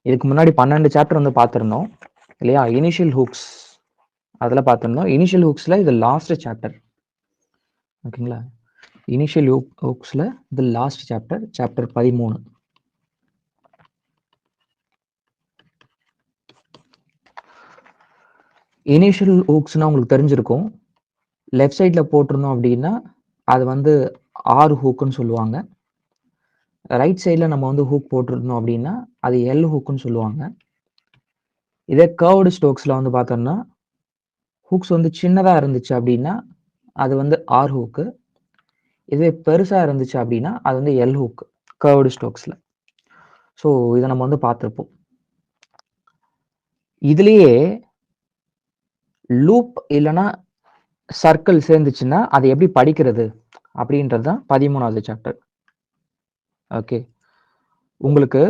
இதுக்கு முன்னாடி 12 சாப்டர் வந்து பார்த்துருந்தோம் இல்லையா? இனிஷியல் ஹூக்ஸ் அதில் பார்த்துருந்தோம். இனிஷியல் ஹூக்ஸில் இது லாஸ்ட் சாப்டர். ஓகேங்களா? இனிஷியல் ஹூக்ஸில் இது லாஸ்ட் சாப்டர் 13. இனிஷியல் ஹூக்ஸ்னால் உங்களுக்கு தெரிஞ்சிருக்கும். லெஃப்ட் சைடில் போட்டிருந்தோம் அப்படின்னா அது வந்து ஆர் ஹூக்குன்னு சொல்லுவாங்க. ரைட் சைடில் நம்ம வந்து ஹூக் போட்டிருந்தோம் அப்படின்னா அது எல் ஹூக்குன்னு சொல்லுவாங்க. இதே கர்வ்டு ஸ்ட்ரோக்ஸில் வந்து பார்த்தோம்னா ஹூக்ஸ் வந்து சின்னதாக இருந்துச்சு அப்படின்னா அது வந்து ஆர் ஹூக்கு. இதுவே பெருசாக இருந்துச்சு அப்படின்னா அது வந்து எல் ஹூக் கர்வ்டு ஸ்ட்ரோக்ஸில். ஸோ இதை நம்ம வந்து பார்த்துருப்போம். இதுலேயே லூப் இல்லைன்னா சர்க்கிள் சேர்ந்துச்சுன்னா அதை எப்படி படிக்கிறது அப்படின்றது தான் 13வது சாப்டர். ஓகே, உங்களுக்கு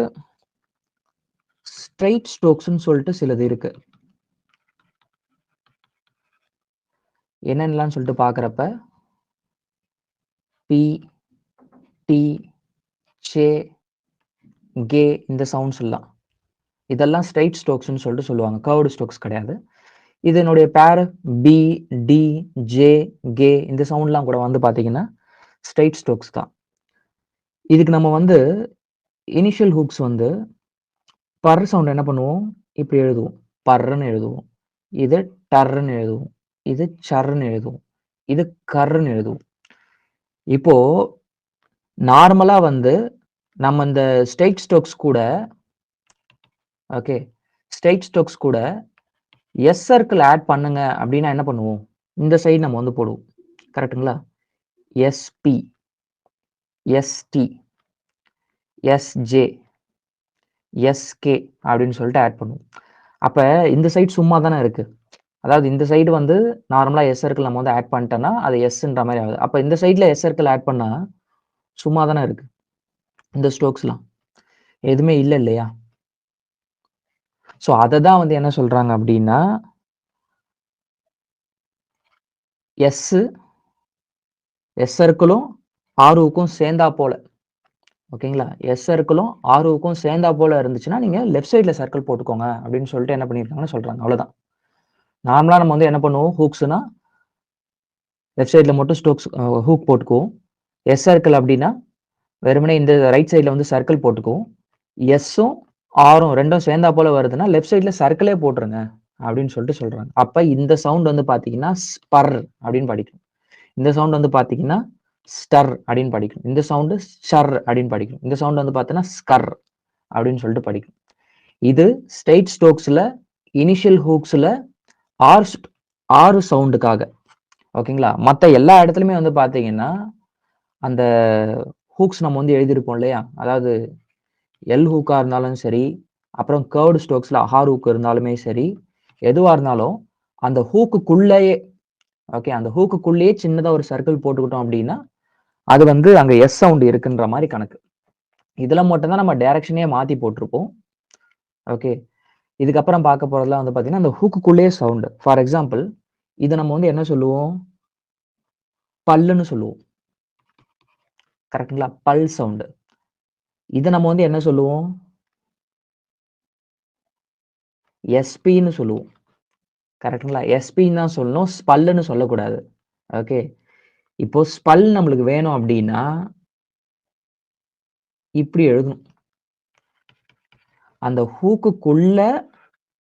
ஸ்ட்ரைட் ஸ்ட்ரோக்ஸ்ன்னு சொல்லிட்டு சிலது இருக்கு. என்னென்னலாம் சொல்லிட்டு பார்க்குறப்ப பி, டி, சே, கே இந்த சவுண்ட்ஸ் எல்லாம் இதெல்லாம் ஸ்ட்ரைட் ஸ்ட்ரோக்ஸ்ன்னு சொல்லிட்டு சொல்லுவாங்க. கர்வ்டு ஸ்ட்ரோக்ஸ் கிடையாது. இதனுடைய பேர் பி, டி, ஜே, கே இந்த சவுண்ட்லாம் கூட வந்து பார்த்தீங்கன்னா ஸ்ட்ரைட் ஸ்ட்ரோக்ஸ் தான். இதுக்கு நம்ம வந்து இனிஷியல் ஹூக்ஸ் வந்து பர் சவுண்ட் என்ன பண்ணுவோம், இப்படி எழுதுவோம், பர்ன்னு எழுதுவோம். இது டர்ன்னு எழுதுவோம், இது சர்ன்னு எழுதுவோம், இது கர்ன்னு எழுதுவோம். இப்போ நார்மலா வந்து நம்ம இந்த ஸ்ட்ரைட் ஸ்ட்ரோக்ஸ் கூட ஓகே ஸ்ட்ரைட் ஸ்ட்ரோக்ஸ் கூட எஸ் சர்க்கிள் ஆட் பண்ணுங்க அப்படின்னா என்ன பண்ணுவோம், இந்த சைடு நம்ம வந்து போடுவோம். கரெக்டுங்களா? எஸ்பி, எஸ்டி, எஸ்ஜே, எஸ்கே அப்படின்னு சொல்லிட்டு ஆட் பண்ணுவோம். அப்ப இந்த சைடு சும்மா தானே இருக்கு. அதாவது இந்த சைடு வந்து நார்மலா எஸ் சர்க்கிள் நம்ம வந்து ஆட் பண்ணிட்டோம்னா அது எஸ்ன்ற மாதிரி ஆகுது. அப்ப இந்த சைடுல எஸ் சர்க்கிள் ஆட் பண்ணா சும்மா தானே இருக்கு. இந்த ஸ்ட்ரோக்ஸ்லாம் எதுவுமே இல்லை இல்லையா? ஸோ அதை தான் வந்து என்ன சொல்றாங்க அப்படின்னா எஸ் சர்க்கிளும் ஆர்வுக்கும் சேர்ந்தா போல. ஓகேங்களா? எஸ் சர்க்கிளும் ஆர்வுக்கும் சேர்ந்தா போல இருந்துச்சுன்னா நீங்க லெஃப்ட் சைட்ல சர்க்கிள் போட்டுக்கோங்க அப்படின்னு சொல்லிட்டு என்ன பண்ணியிருக்காங்கன்னு சொல்றாங்க. அவ்வளவுதான். நார்மலா நம்ம வந்து என்ன பண்ணுவோம், ஹூக்ஸ்னா லெஃப்ட் சைட்ல மட்டும் ஸ்ட்ரோக்ஸ் ஹூக் போட்டுக்குவோம். எஸ் சர்க்கிள் அப்படின்னா வெறுமனே இந்த ரைட் சைட்ல வந்து சர்க்கிள் போட்டுக்குவோம். எஸ்ஸும் ஆரும் ரெண்டும் சேர்ந்தா போல வருதுன்னா லெஃப்ட் சைட்ல சர்க்கிளே போட்டுருங்க அப்படின்னு சொல்லிட்டு சொல்றாங்க. அப்ப இந்த சவுண்ட் வந்து பாத்தீங்கன்னா ஸ்பர் அப்படின்னு படிக்கணும். இந்த சவுண்ட் வந்து பாத்தீங்கன்னா ஸ்டர் அப்படின்னு படிக்கணும். இந்த சவுண்டு ஷர் அப்படின்னு படிக்கணும். இந்த சவுண்ட் வந்து பார்த்தீங்கன்னா ஸ்கர் அப்படின்னு சொல்லிட்டு படிக்கணும். இது ஸ்ட்ரைட் ஸ்ட்ரோக்ஸ்ல இனிஷியல் ஹூக்ஸ்ல ஆறு சவுண்டுக்காக. ஓகேங்களா? மற்ற எல்லா இடத்துலையுமே வந்து பார்த்தீங்கன்னா அந்த ஹூக்ஸ் நம்ம வந்து எழுதியிருப்போம் இல்லையா? அதாவது எல் ஹூக்கா இருந்தாலும் சரி, அப்புறம் கர்வ்டு ஸ்ட்ரோக்ஸ்ல ஆர் ஹூக் இருந்தாலுமே சரி, எதுவா இருந்தாலும் அந்த ஹூக்குள்ளேயே ஓகே அந்த ஹூக்குள்ளேயே சின்னதா ஒரு சர்க்கிள் போட்டுக்கிட்டோம் அப்படின்னா அது வந்து அங்க எஸ் சவுண்ட் இருக்குன்ற மாதிரி கணக்கு. இதுல மட்டும்தான் நம்ம டைரக்ஷனே மாத்தி போட்டிருப்போம். ஓகே, இதுக்கப்புறம் பார்க்க போறதுலாம் வந்து பாத்தீங்கன்னா அந்த ஹூக்குள்ளேயே சவுண்ட். ஃபார் எக்ஸாம்பிள் இதை நம்ம வந்து என்ன சொல்லுவோம், பல்லுன்னு சொல்லுவோம். கரெக்டுங்களா? பல் சவுண்ட். இதை நம்ம வந்து என்ன சொல்லுவோம், எஸ்பின்னு சொல்லுவோம். கரெக்டுங்களா? எஸ்பின்னு தான் சொல்லணும், ஸ்பல்லுன்னு சொல்லக்கூடாது. ஓகே, இப்போ ஸ்பல் நம்மளுக்கு வேணும் அப்படின்னா இப்படி எழுதணும். அந்த ஹூக்குள்ள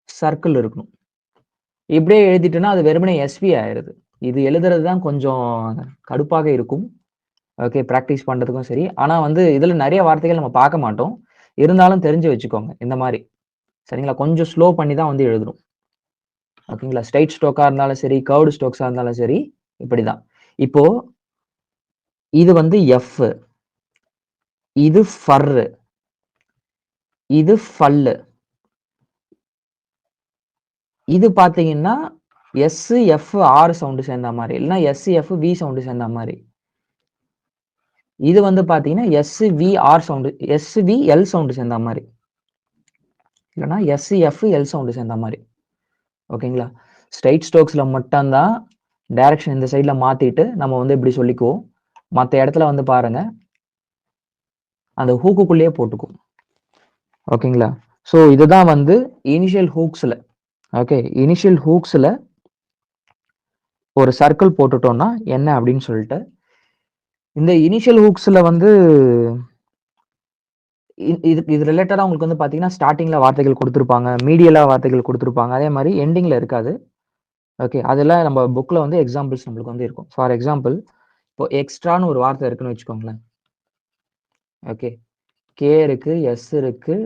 சர்க்கிள் இருக்கணும். இப்படியே எழுதிட்டோம்னா அது வெறுமனே எஸ்பி ஆயிருது. இது எழுதுறது தான் கொஞ்சம் கடுப்பாக இருக்கும். ஓகே, பிராக்டிஸ் பண்றதுக்கும் சரி. ஆனா வந்து இதுல நிறைய வார்த்தைகள் நம்ம பார்க்க மாட்டோம். இருந்தாலும் தெரிஞ்சு வச்சுக்கோங்க இந்த மாதிரி. சரிங்களா? கொஞ்சம் ஸ்லோ பண்ணி தான் வந்து எழுதணும். ஓகேங்களா? ஸ்ட்ரைட் ஸ்ட்ரோக்கா இருந்தாலும் சரி, கர்வ்டு ஸ்ட்ரோக்ஸா இருந்தாலும் சரி, இப்படிதான். இப்போ இது வந்து எஃப், இது ஃபர், இது ஃபல்லு. இது பாத்தீங்கன்னா எஸ் எஃப் ஆர் சவுண்ட் சேர்ந்த மாதிரி, இல்லைன்னா எஸ் எஃப் வி சவுண்ட் சேர்ந்த மாதிரி. இது வந்து பாத்தீங்கன்னா S V R sound, S V L sound சேர்ந்த மாதிரி, இல்லைன்னா எஸ் எஃப் எல் சவுண்ட் சேர்ந்த மாதிரி. ஓகேங்களா? ஸ்ட்ரைட் ஸ்ட்ரோக்ஸ்ல மட்டும்தான் டைரக்ஷன் இந்த சைட்ல மாத்திட்டு நம்ம வந்து இப்படி சொல்லிக்குவோம். மற்ற இடத்துல வந்து பாருங்க அந்த ஹூக்குள்ளேயே போட்டுக்கும். ஓகேங்களா? ஸோ இதுதான் வந்து இனிஷியல் ஹூக்ஸ்ல. ஓகே, இனிஷியல் ஹூக்ஸ்ல ஒரு சர்க்கிள் போட்டுட்டோம்னா என்ன அப்படின்னு சொல்லிட்டு, இந்த இனிஷியல் ஹூக்ஸ்ல வந்து இது ரிலேட்டடா உங்களுக்கு வந்து பாத்தீங்கன்னா ஸ்டார்டிங்ல வார்த்தைகள் கொடுத்துருப்பாங்க, மீடியலா வார்த்தைகள் கொடுத்துருப்பாங்க, அதே மாதிரி எண்டிங்ல இருக்காது. ஓகே, அதெல்லாம் நம்ம புக்ல வந்து எக்ஸாம்பிள்ஸ் நம்மளுக்கு வந்து இருக்கும். ஃபார் எக்ஸாம்பிள், இப்போ எக்ஸ்ட்ரான்னு ஒரு வார்த்தை இருக்குன்னு வச்சுக்கோங்களேன். ஓகே, கே இருக்கு, எஸ் இருக்கு,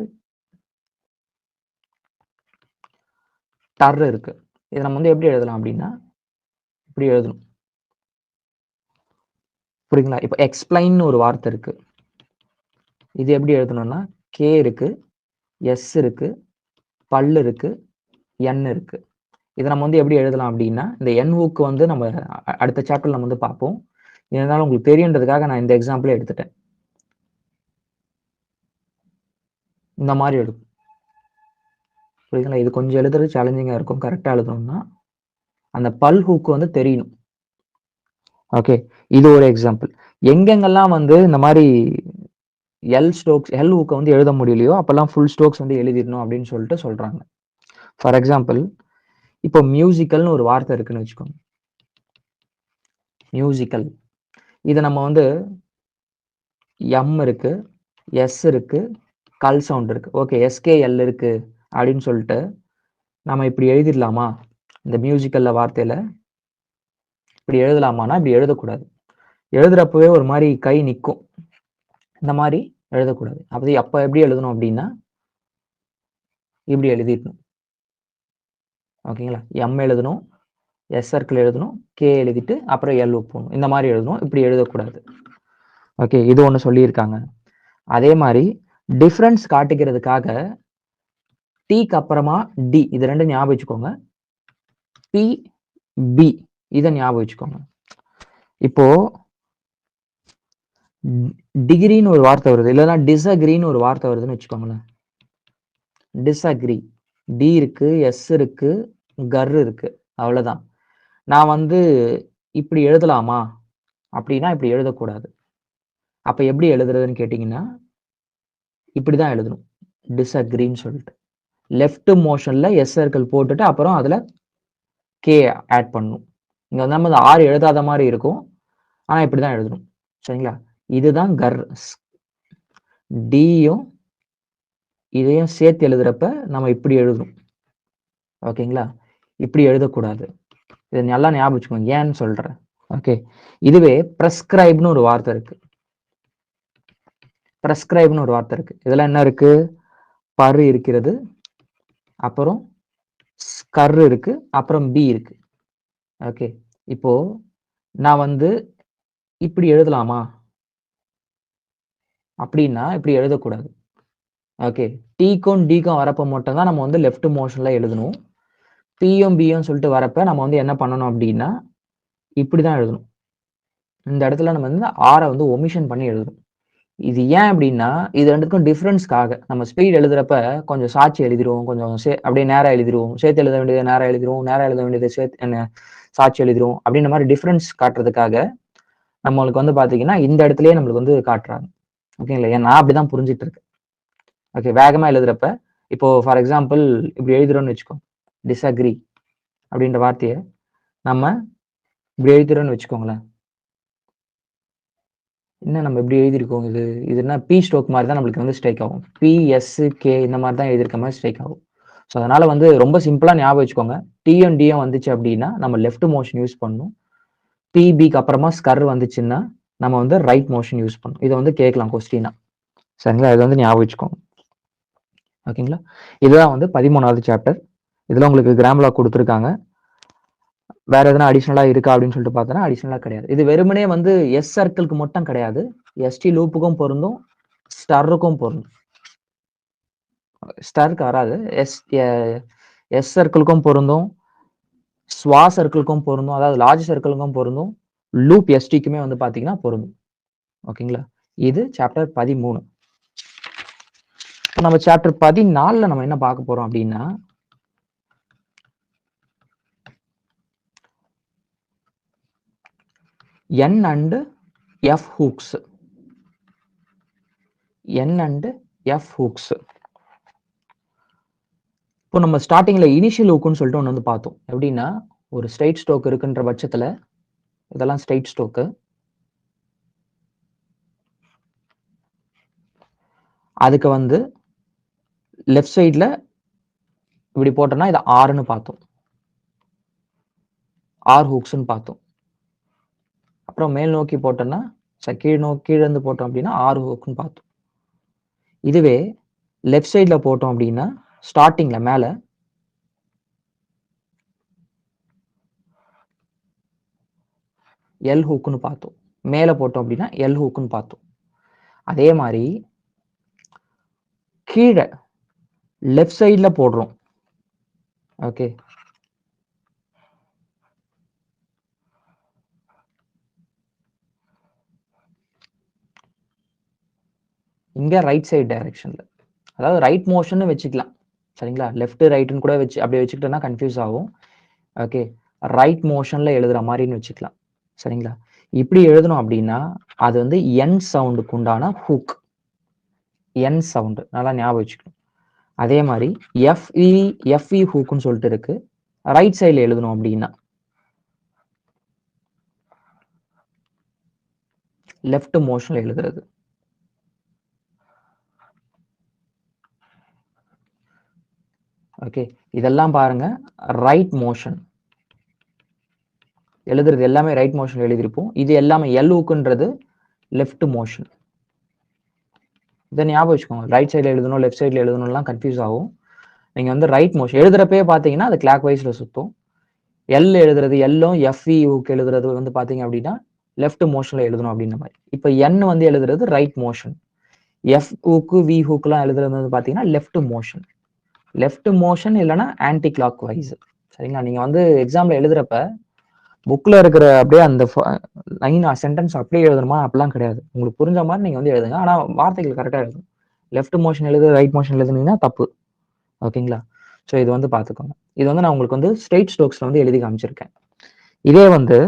டர் இருக்கு. இதை நம்ம வந்து எப்படி எழுதலாம் அப்படின்னா இப்படி எழுதணும். புரியுங்களா? இப்போ எக்ஸ்பிளைன் ஒரு வார்த்தை இருக்கு. இது எப்படி எழுதணும்னா கே இருக்கு, எஸ் இருக்கு, பல் இருக்கு, என் இருக்கு. இதை நம்ம வந்து எப்படி எழுதலாம் அப்படின்னா இந்த என் ஹூக்கு வந்து நம்ம அடுத்த சாப்டர்ல நம்ம வந்து பார்ப்போம். இருந்தாலும் உங்களுக்கு தெரியுன்றதுக்காக நான் இந்த எக்ஸாம்பிளே எடுத்துட்டேன். இந்த மாதிரி எடுக்கும். புரியுதுங்களா? இது கொஞ்சம் எழுதுறது சேலஞ்சிங்கா இருக்கும். கரெக்டா எழுதணும்னா அந்த பல் ஹூக்கு வந்து தெரியணும். ஓகே, இது ஒரு எக்ஸாம்பிள். எங்கெங்கெல்லாம் வந்து இந்த மாதிரி எல் ஹூக்கை வந்து எழுத முடியலையோ அப்பெல்லாம் ஃபுல் ஸ்ட்ரோக்ஸ் வந்து எழுதிடணும் அப்படின்னு சொல்லிட்டு சொல்றாங்க. ஃபார் எக்ஸாம்பிள், இப்போ மியூசிக்கல்னு ஒரு வார்த்தை இருக்குன்னு வச்சுக்கோங்க. மியூசிக்கல், இதை நம்ம வந்து எம் இருக்கு, எஸ் இருக்கு, கல் சவுண்ட் இருக்கு. ஓகே, எஸ்கேஎல் இருக்கு அப்படின்னு சொல்லிட்டு நம்ம இப்படி எழுதிடலாமா? இந்த மியூசிக்கல்ல வார்த்தையில இப்படி எழுதலாமான்னா இப்படி எழுதக்கூடாது. எழுதுறப்பவே ஒரு மாதிரி கை நிற்கும். இந்த மாதிரி எழுதக்கூடாது. அப்ப எப்படி எழுதணும் அப்படின்னா இப்படி எழுதிடணும். ஓகேங்களா? எம் எழுதணும், எஸ் சர்க்கிள் எழுதணும், கே எழுதிட்டு அப்புறம் எல் போகணும். இந்த மாதிரி எழுதணும். இப்படி எழுதக்கூடாது. ஓகே, இது ஒன்று சொல்லியிருக்காங்க. அதே மாதிரி டிஃப்ரென்ஸ் காட்டிக்கிறதுக்காக டீக்கு அப்புறமா டி, இது ரெண்டும் ஞாபகம் வச்சுக்கோங்க. பி, பி, இதை ஞாபகம் வச்சுக்கோங்க. இப்போ டிகிரின்னு ஒரு வார்த்தை வருது, இல்லைன்னா டிஸ்அக்ரின்னு ஒரு வார்த்தை வருதுன்னு வச்சுக்கோங்களேன். டிஸ்அக்ரி, டி இருக்கு, எஸ் இருக்கு, கர் இருக்கு, அவ்வளவுதான். நான் வந்து இப்படி எழுதலாமா அப்படின்னா இப்படி எழுதக்கூடாது. அப்ப எப்படி எழுதுறதுன்னு கேட்டீங்கன்னா இப்படிதான் எழுதணும். டிஸ்அக்ரின்னு சொல்லிட்டு லெஃப்ட் மோஷன்ல எஸ் சர்க்கிள் போட்டுட்டு அப்புறம் அதுல கே ஆட் பண்ணணும். இங்க வந்து நம்ம ஆறு எழுதாத மாதிரி இருக்கும், ஆனா இப்படிதான் எழுதணும். சரிங்களா? இதுதான் கர். டியும் இதையும் சேர்த்து எழுதுறப்ப நம்ம இப்படி எழுதணும். ஓகேங்களா? இப்படி எழுதக்கூடாது. இதை நல்லா ஞாபகம் வச்சுக்கோங்க, ஏன்னு சொல்றேன். ஓகே, இதுவே பிரஸ்கிரைப்னு ஒரு வார்த்தை இருக்கு. பிரஸ்கிரைப்னு ஒரு வார்த்தை இருக்கு. இதெல்லாம் என்ன இருக்கு? பரு இருக்கிறது, அப்புறம் கர் இருக்கு, அப்புறம் பி இருக்கு. ஓகே, இப்போ நான் வந்து இப்படி எழுதலாமா அப்படின்னா இப்படி எழுதக்கூடாது. ஓகே, டீக்கும் டிக்கும் வரப்ப மட்டும் தான் நம்ம வந்து லெஃப்ட் மோஷன்ல எழுதணும். பியும் பியும் சொல்லிட்டு வரப்ப நம்ம வந்து என்ன பண்ணணும் அப்படின்னா இப்படிதான் எழுதணும். இந்த இடத்துல நம்ம வந்து ஆரை வந்து ஒமிஷன் பண்ணி எழுதணும். இது ஏன் அப்படின்னா இது ரெண்டுக்கும் டிஃபரன்ஸ்க்காக. நம்ம ஸ்பீட் எழுதுறப்ப கொஞ்சம் சாட்சி எழுதிருவோம், கொஞ்சம் அப்படியே நேரா எழுதிருவோம், சேர்த்து எழுத வேண்டியதை நேரா எழுதிருவோம், நேரா எழுத வேண்டியதை சேர்த்து சாட்சி எழுதிருவோம். அப்படின்ற மாதிரி டிஃபரன்ஸ் காட்டுறதுக்காக நம்மளுக்கு வந்து பாத்தீங்கன்னா இந்த இடத்துலயே நம்மளுக்கு வந்து காட்டுறாங்க. ஓகேங்களா? ஏன் நான் அப்படிதான் புரிஞ்சிட்டு இருக்கேன். ஓகே, வேகமா எழுதுறப்ப இப்போ ஃபார் எக்ஸாம்பிள் இப்படி எழுதுறோம்னு வச்சுக்கோ, டிஸ்அக்ரி அப்படின்ற வார்த்தையை நம்ம இப்படி எழுதுறோம்னு வச்சுக்கோங்களேன். என்ன நம்ம எப்படி எழுதியிருக்கோம்? இது என்ன பி ஸ்ட்ரோக் மாதிரி தான் நம்மளுக்கு வந்து ஸ்ட்ரைக் ஆகும். பி, எஸ், கே இந்த மாதிரி தான் எழுதியிருக்க மாதிரி ஸ்ட்ரைக் ஆகும். ஸோ அதனால வந்து ரொம்ப சிம்பிளா ஞாபகம் வச்சுக்கோங்க. டியும் டியும் வந்துச்சு அப்படின்னா நம்ம லெஃப்ட் மோஷன் யூஸ் பண்ணணும். பிபிக்கு அப்புறமா ஸ்கர் வந்துச்சுன்னா நம்ம வந்து ரைட் மோஷன் யூஸ் பண்ணணும். இதை வந்து கேட்கலாம் கொஸ்டினா. சரிங்களா? இதை வந்து ஞாபகம் வச்சுக்கோங்க. ஓகேங்களா? இதுதான் வந்து 13வது சாப்டர். இதுல உங்களுக்கு கிராமர் கொடுத்துருக்காங்க. வேற எதனா அடிஷனலா இருக்கா அப்படின்னு சொல்லிட்டு பார்த்தோன்னா அடிஷனலா கிடையாது. இது வெறுமனே வந்து எஸ் சர்க்கிளுக்கு மட்டும் கிடையாது, எஸ்டி லூப்புக்கும் பொருந்தும், ஸ்டர்ருக்கும் பொருந்தும். ஸ்டருக்கு வராது, எஸ் சர்க்கிளுக்கும் பொருந்தும், ஸ்வா சர்க்கிளுக்கும் பொருந்தும், அதாவது லார்ஜ் சர்க்கிளுக்கும் பொருந்தும், லூப் எஸ்டிக்குமே வந்து பாத்தீங்கன்னா பொருந்தும். ஓகேங்களா? இது சாப்டர் 13. நம்ம சாப்டர் 14ல நம்ம என்ன பார்க்க போறோம் அப்படின்னா N and F hooks. N and F hooks. இப்போ நம்ம ஸ்டார்டிங்ல இனிஷியல் ஹூக்குன்னு சொல்லிட்டு ஒண்ணு வந்து பார்த்தோம். எப்படின்னா, ஒரு ஸ்ட்ரெயிட் ஸ்ட்ரோக் இருக்குன்ற பட்சத்துல, இதெல்லாம் ஸ்ட்ரெயிட் ஸ்ட்ரோக்கு. அதுக்கு வந்து லெஃப்ட் சைட்ல இப்படி போட்டோம்னா, இத ஆர்ன்னு பார்த்தோம். ஆர் ஹூக்ஸ்ன்னு பார்த்தோம். அப்புறம் மேல் நோக்கி போட்டோம்னா, கீழ இருந்து போட்டோம் அப்படின்னா, ஆர் ஹூக்ன்னு பார்த்தோம். இதுவே லெஃப்ட் சைட்ல போட்டோம் அப்படின்னா, ஸ்டார்ட்டிங்ல மேல எல் ஹூக்ன்னு பார்த்தோம். மேல போட்டோம் அப்படின்னா, எல் ஹூக்ன்னு பார்த்தோம். அதே மாரி கீழ லெஃப்ட் சைட்ல போடுறோம். ஓகே. இங்க ரைட் சைடு டைரக்ஷன்ல. அதாவது ரைட் மோஷன்னு வச்சுக்கலாம். சரிங்களா? லெஃப்ட், ரைட்ன்னு கூட வச்சு அப்படியே வச்சுக்கிட்டோம்னா கன்ஃப்யூஸ் ஆகும். ஓகே. ரைட் மோஷன்ல எழுதுற மாரின்னு வச்சுக்கலாம். சரிங்களா? இப்படி எழுதணும் அப்படின்னா, அது வந்து என் சவுண்டுக்கு உண்டான ஹூக். என் சவுண்ட். நல்லா ஞாபகம் வச்சுக்கணும். அதே மாரி எஃப்இ ஹூக்ன்னு சொல்லிட்டு இருக்கு. ரைட் சைடுல எழுதணும் அப்படின்னா, லெஃப்ட் மோஷன்ல எழுதுறது. ஓகே. இதெல்லாம் பாருங்க ரைட் மோஷன். எழுதுறது எல்லாமே ரைட் மோஷன் எழுதியிருப்போம். இது எல்லாமே எல் ஹூக்ன்றது லெஃப்ட் மோஷன். இதை ஞாபகம் வச்சுக்கோங்க. ரைட் சைடுல எழுதணும், லெஃப்ட் சைடுல எழுதணும்லாம் கன்ஃபியூஸ் ஆகும். நீங்க வந்து ரைட் மோஷன் எழுதுறப்பே பாத்தீங்கன்னா அது கிளாக் வைஸ்ல சுத்தும். எல் எழுதுறது எல்லும் எஃப்இ ஹூக் எழுதுறது வந்து பாத்தீங்க அப்படின்னா லெஃப்ட் மோஷன்ல எழுதணும் அப்படின்ற மாதிரி. இப்ப என் வந்து எழுதுறது ரைட் மோஷன். எஃப் ஹூக்கு வி ஹூக்லாம் எழுதுறது வந்து பாத்தீங்கன்னா லெஃப்ட் மோஷன். லெஃப்ட் மோஷன் இல்லைன்னா ஆன்டி கிளாக் வைஸ். சரிங்களா? நீங்க வந்து எக்ஸாம்ல எழுதுறப்ப புக்ல இருக்கிற அப்படியே அந்த லைன் சென்டென்ஸ் அப்படியே எழுதணுமா அப்படிலாம் கிடையாது. உங்களுக்கு புரிஞ்ச மாதிரி நீங்க வந்து எழுதுங்க. ஆனா வார்த்தைகள் கரெக்டா எழுதணும். லெஃப்ட் மோஷன் எழுது, ரைட் மோஷன் எழுதுனீங்கன்னா தப்பு. ஓகேங்களா? ஸோ இது வந்து பார்த்துக்கோங்க. இது வந்து நான் உங்களுக்கு வந்து ஸ்ட்ரெயிட் ஸ்ட்ரோக்ஸ்ல வந்து எழுதி காமிச்சிருக்கேன். இதே வந்து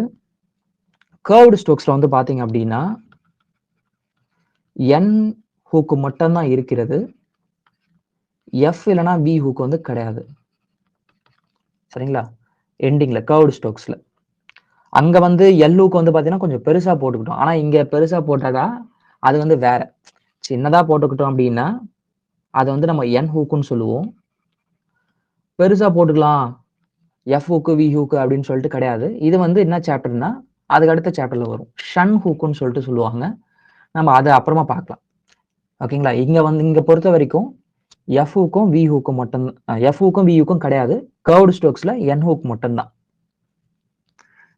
கர்வ்டு ஸ்ட்ரோக்ஸ்ல வந்து பாத்தீங்க அப்படின்னா என் ஹூக்கு மட்டும் தான் இருக்கிறது. எஃப் இல்லைன்னா வி ஹூக் வந்து கிடையாது. சரிங்களா? எண்டிங்ல கர்வ்டு ஸ்ட்ரோக்ஸ்ல. அங்க வந்து எல் ஹூக் வந்து பாத்தீங்கன்னா கொஞ்சம் பெருசா போட்டுக்கிட்டோம். ஆனா இங்க பெருசா போட்டாக்கா அது வந்து வேற. சின்னதா போட்டுக்கிட்டோம் அப்படின்னா அதை வந்து நம்ம என் ஹூக்குன்னு சொல்லுவோம். பெருசா போட்டுக்கலாம் எஃப் ஹூக்கு வி ஹூக்கு அப்படின்னு சொல்லிட்டு கிடையாது. இது வந்து என்ன சாப்டர்னா அதுக்கு அடுத்த சாப்டர்ல வரும். ஷன் ஹூக்குன்னு சொல்லிட்டு சொல்லுவாங்க. நம்ம அதை அப்புறமா பார்க்கலாம். ஓகேங்களா? இங்க பொறுத்த வரைக்கும் எஃப் ஹூக்கும் வி ஹூக்கும் மட்டும் எஃப் ஹூக்கும் வி ஹூக்கும் கிடையாது. கர்வ்டு ஸ்ட்ரோக்ஸ்ல என் ஹூக் மட்டும் தான்.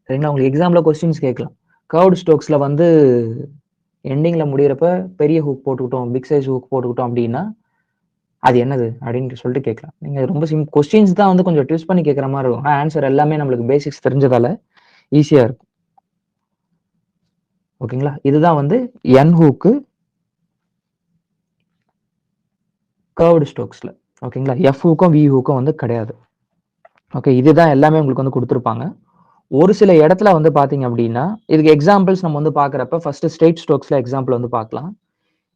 சரிங்களா? உங்களுக்கு எக்ஸாம்ல கொஸ்டின்ஸ் கேட்கலாம். கர்வ்டு ஸ்ட்ரோக்ஸ்ல வந்து எண்டிங்ல முடியிறப்ப பெரிய ஹூக் போட்டுக்கிட்டோம், பிக் சைஸ் ஹூக் போட்டுக்கிட்டோம் அப்படின்னா அது என்னது அப்படின்னு சொல்லிட்டு கேட்கலாம். நீங்க ரொம்ப கொஸ்டின்ஸ் தான் வந்து கொஞ்சம் ட்விஸ்ட் பண்ணி கேட்கற மாதிரி இருக்கும். ஆன்சர் எல்லாமே நம்மளுக்கு பேசிக்ஸ் தெரிஞ்சதால ஈஸியா இருக்கும். ஓகேங்களா? இதுதான் வந்து என் ஹூக்கு கர்வ்டு ஸ்ட்ரோக்ஸ்ல. ஓகேங்களா? எஃப் ஹூக்கும் வி ஹூக்கும் வந்து கிடையாது. ஓகே. இதுதான் எல்லாமே உங்களுக்கு வந்து கொடுத்துருப்பாங்க. ஒரு சில இடத்துல வந்து பாத்தீங்க அப்படின்னா இதுக்கு எக்ஸாம்பிள்ஸ் நம்ம வந்து பாக்குறப்ப ஃபர்ஸ்ட் ஸ்ட்ரெயிட் ஸ்ட்ரோக்ஸ்ல எக்ஸாம்பிள் வந்து பார்க்கலாம்.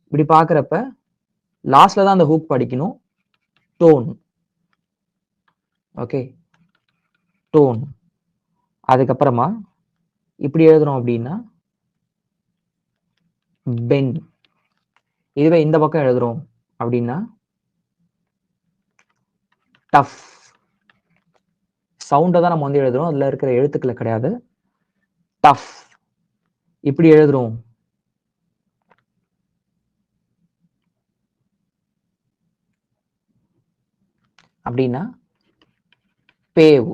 இப்படி பாக்குறப்ப லாஸ்ட்ல தான் அந்த ஹூக் படிக்கணும். டோன். ஓகே. டோன். அதுக்கப்புறமா இப்படி எழுதுறோம் அப்படின்னா பென். இதுவே இந்த பக்கம் எழுதுறோம் அப்படின்னா டஃப். சவுண்டை தான் நம்ம வந்து எழுதுறோம். அதுல இருக்கிற எழுத்துக்களை கிடையாது. டஃப். இப்படி எழுதுறோம் அப்படின்னா பேவ்.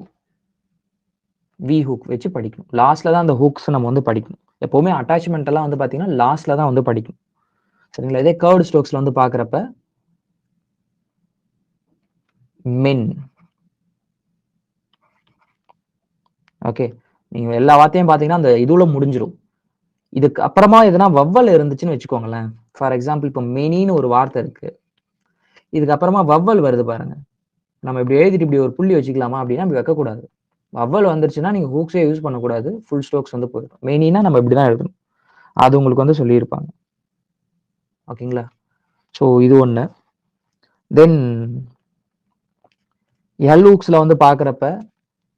வி ஹூக் வச்சு படிக்கணும். லாஸ்ட்ல தான் அந்த ஹூக்ஸ் நம்ம வந்து படிக்கணும். எப்பவுமே அட்டாச்மெண்ட் எல்லாம் வந்து பாத்தீங்கன்னா லாஸ்ட்ல தான் வந்து படிக்கணும். சரிங்களா? இதே கர்வ்டு ஸ்ட்ரோக்ஸ்ல வந்து பாக்குறப்ப மென். ஓகே. நீங்க எல்லா வார்த்தையும் பாத்தீங்கன்னா அந்த இதுல முடிஞ்சிடும். இதுக்கு அப்புறமா எதுனா வவ்வல் இருந்துச்சுன்னு வச்சுக்கோங்களேன். ஃபார் எக்ஸாம்பிள் இப்போ மெனின்னு ஒரு வார்த்தை இருக்கு. இதுக்கு அப்புறமா வவ்வல் வருது பாருங்க. நம்ம இப்படி எழுதிட்டு இப்படி ஒரு புள்ளி வச்சுக்கலாமா அப்படின்னா அப்படி வைக்கக்கூடாது. வவ்வல் வந்துருச்சுன்னா நீங்க ஹூக்ஸே யூஸ் பண்ணக்கூடாது. ஃபுல் ஸ்ட்ரோக்ஸ் வந்து போயிடும். மெனினா நம்ம இப்படிதான் எழுதணும். அது உங்களுக்கு வந்து சொல்லியிருப்பாங்க. ஓகேங்களா? ஸோ இது ஒண்ணு. தென் எல் ஹூக்ஸ்ல வந்து பாக்குறப்ப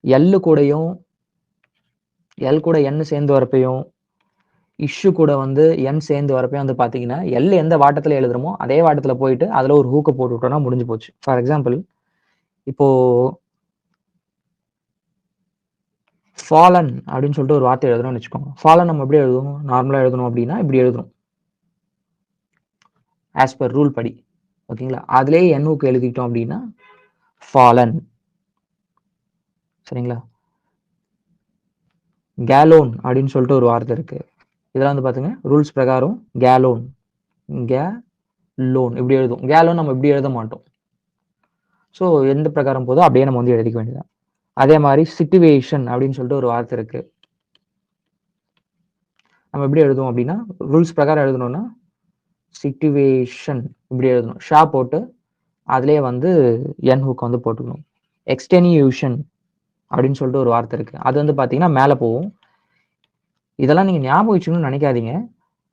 எல் கூடயும் எல் கூட என் சேர்ந்து வரப்பையும் இஷ்யூ கூட வந்து என் சேர்ந்து வரப்பையும் வந்து பாத்தீங்கன்னா எல் எந்த வாட்டத்துல எழுதுறோமோ அதே வாட்டத்துல போயிட்டு அதுல ஒரு ஹூக்கை போட்டு விட்டோம்னா முடிஞ்சு போச்சு. ஃபார் எக்ஸாம்பிள் இப்போ ஃபாலன் அப்படின்னு சொல்லிட்டு ஒரு வார்த்தை எழுதுறோம்னு வச்சுக்கோங்க. ஃபாலன் நம்ம எப்படி எழுதுவோம்? நார்மலா எழுதணும் அப்படின்னா இப்படி எழுதுறோம் ஆஸ் பர் ரூல் படி. ஓகேங்களா? அதுலேயே என் ஹூக் எழுதிட்டோம் அப்படின்னா ஃபாலன். சரிங்களா? கேலோன் அப்படின்னு சொல்லிட்டு ஒரு வார்த்தை இருக்கு. இதெல்லாம் வந்து பாத்துங்க ரூல்ஸ் பிரகாரம் கேலோன் கேலோன் இப்படி எழுதும். கேலோன் நம்ம இப்படி எழுத மாட்டோம். ஸோ எந்த பிரகாரம் போதோ அப்படியே நம்ம வந்து எழுதிக்க வேண்டியதான். அதே மாதிரி சிச்சுவேஷன் அப்படின்னு சொல்லிட்டு ஒரு வார்த்தை இருக்கு. நம்ம எப்படி எழுதுவோம் அப்படின்னா ரூல்ஸ் பிரகாரம் எழுதணும்னா சிச்சுவேஷன் இப்படி எழுதணும். ஷா போட்டு அதுலேயே வந்து என் ஹூக் வந்து போட்டுக்கணும். எக்ஸ்டெனியூஷன் அப்படின்னு சொல்லிட்டு ஒரு வார்த்தை இருக்கு. அது வந்து பாத்தீங்கன்னா மேலே போகும். இதெல்லாம் நீங்க ஞாபகம் வச்சுக்கணும்னு நினைக்காதீங்க.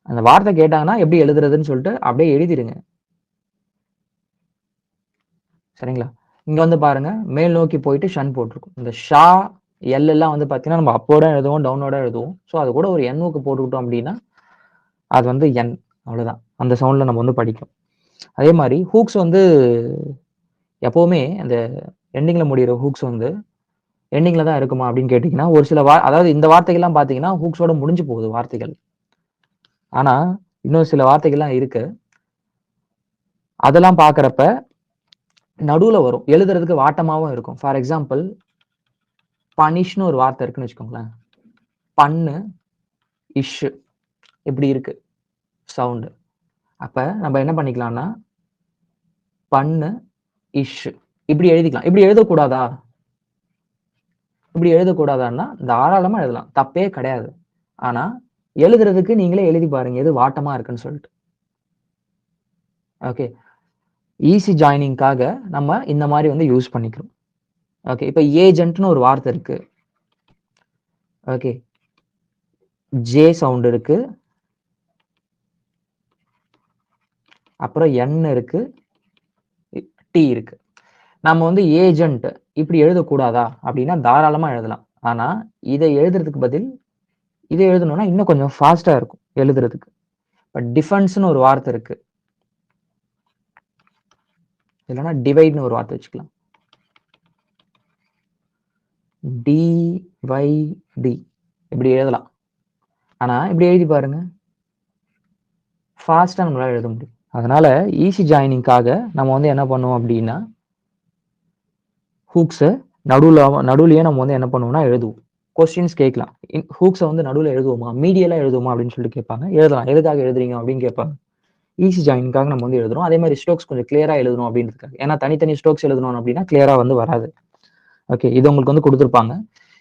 அந்த வார்த்தை கேட்டாங்கன்னா எப்படி எழுதுறதுன்னு சொல்லிட்டு அப்படியே எழுதிடுங்க. சரிங்களா? இங்க வந்து பாருங்க மேல் நோக்கி போயிட்டு ஷன் போட்டிருக்கும். இந்த ஷா எல் எல்லாம் வந்து பாத்தீங்கன்னா நம்ம அப்போட எழுதுவோம் டவுனோட எழுதுவோம். ஸோ அது கூட ஒரு என் ஹூக்கு போட்டுக்கிட்டோம் அப்படின்னா அது வந்து என். அவ்வளவுதான். அந்த சவுண்ட்ல நம்ம வந்து படிக்கும். அதே மாதிரி ஹூக்ஸ் வந்து எப்பவுமே அந்த எண்டிங்ல முடிகிற ஹூக்ஸ் வந்து எண்டிங்ல தான் இருக்குமா அப்படின்னு கேட்டீங்கன்னா ஒரு சில அதாவது இந்த வார்த்தைகள்லாம் பாத்தீங்கன்னா ஹூக்ஸோட முடிஞ்சு போகுது வார்த்தைகள். ஆனா இன்னும் சில வார்த்தைகள்லாம் இருக்கு. அதெல்லாம் பாக்குறப்ப நடுவுல வரும். எழுதுறதுக்கு வாட்டமாவும் இருக்கும். ஃபார் எக்ஸாம்பிள் பனிஷ்னு ஒரு வார்த்தை இருக்குன்னு வச்சுக்கோங்களேன். பண்ணு இஷ் இப்படி இருக்கு சவுண்டு. அப்ப நம்ம என்ன பண்ணிக்கலாம்னா பண்ணு இஷ் இப்படி எழுதிக்கலாம். இப்படி எழுதக்கூடாதா? இப்படி எழுதக்கூடாதான்னா தாராளமா எழுதலாம். தப்பே கிடையாது. ஆனா எழுதுறதுக்கு நீங்களே எழுதி பாருங்க எது வாட்டமா இருக்குன்னு சொல்லிட்டு. ஓகே. ஈஸி ஜாயினிங்காக நம்ம இந்த மாதிரி வந்து யூஸ் பண்ணிக்கிறோம். ஓகே. இப்ப ஏஜென்ட்னு ஒரு வார்த்தை இருக்கு. ஓகே. ஜே சவுண்ட் இருக்கு. அப்புறம் என் இருக்கு. டி இருக்கு. நம்ம வந்து ஏஜென்ட் இப்படி எழுதக்கூடாதா அப்படின்னா தாராளமா எழுதலாம். ஆனா இதை எழுதுறதுக்கு பதில் இதை எழுதணும்னா இன்னும் கொஞ்சம் ஃபாஸ்டா இருக்கும் எழுதுறதுக்கு. பட் டிஃபென்ஸ்னு ஒரு வார்த்தை இருக்கு. இல்லைன்னா டிவைட்னு ஒரு வார்த்தை வச்சுக்கலாம். டிவைடி இப்படி எழுதலாம். ஆனா இப்படி எழுதி பாருங்க ஃபாஸ்டா நம்மளால எழுத முடியும். அதனால ஈஸி ஜாயினிங்காக நம்ம வந்து என்ன பண்ணுவோம் அப்படின்னா ஹூக்ஸை நடுவுலயே நம்ம வந்து என்ன பண்ணுவோம்னா எழுதுவோம். கொஸ்டின்ஸ் கேட்கலாம். ஹூக்ஸை வந்து நடுவில் எழுதுவோமா மீடியலா எழுதுவோமா அப்படின்னு சொல்லிட்டு கேட்பாங்க. எழுதலாம். எதுக்காக எழுதுறீங்க அப்படின்னு கேட்பாங்க. ஈஸி ஜாயினிங்காக நம்ம வந்து எழுதுறோம். அதே மாதிரி ஸ்ட்ரோக்ஸ் கொஞ்சம் கிளியரா எழுதணும் அப்படின்றதுக்காக. ஏன்னா தனித்தனி ஸ்ட்ரோக்ஸ் எழுதணும் அப்படின்னா கிளியரா வந்து வராது. ஓகே. இது உங்களுக்கு வந்து கொடுத்துருப்பாங்க.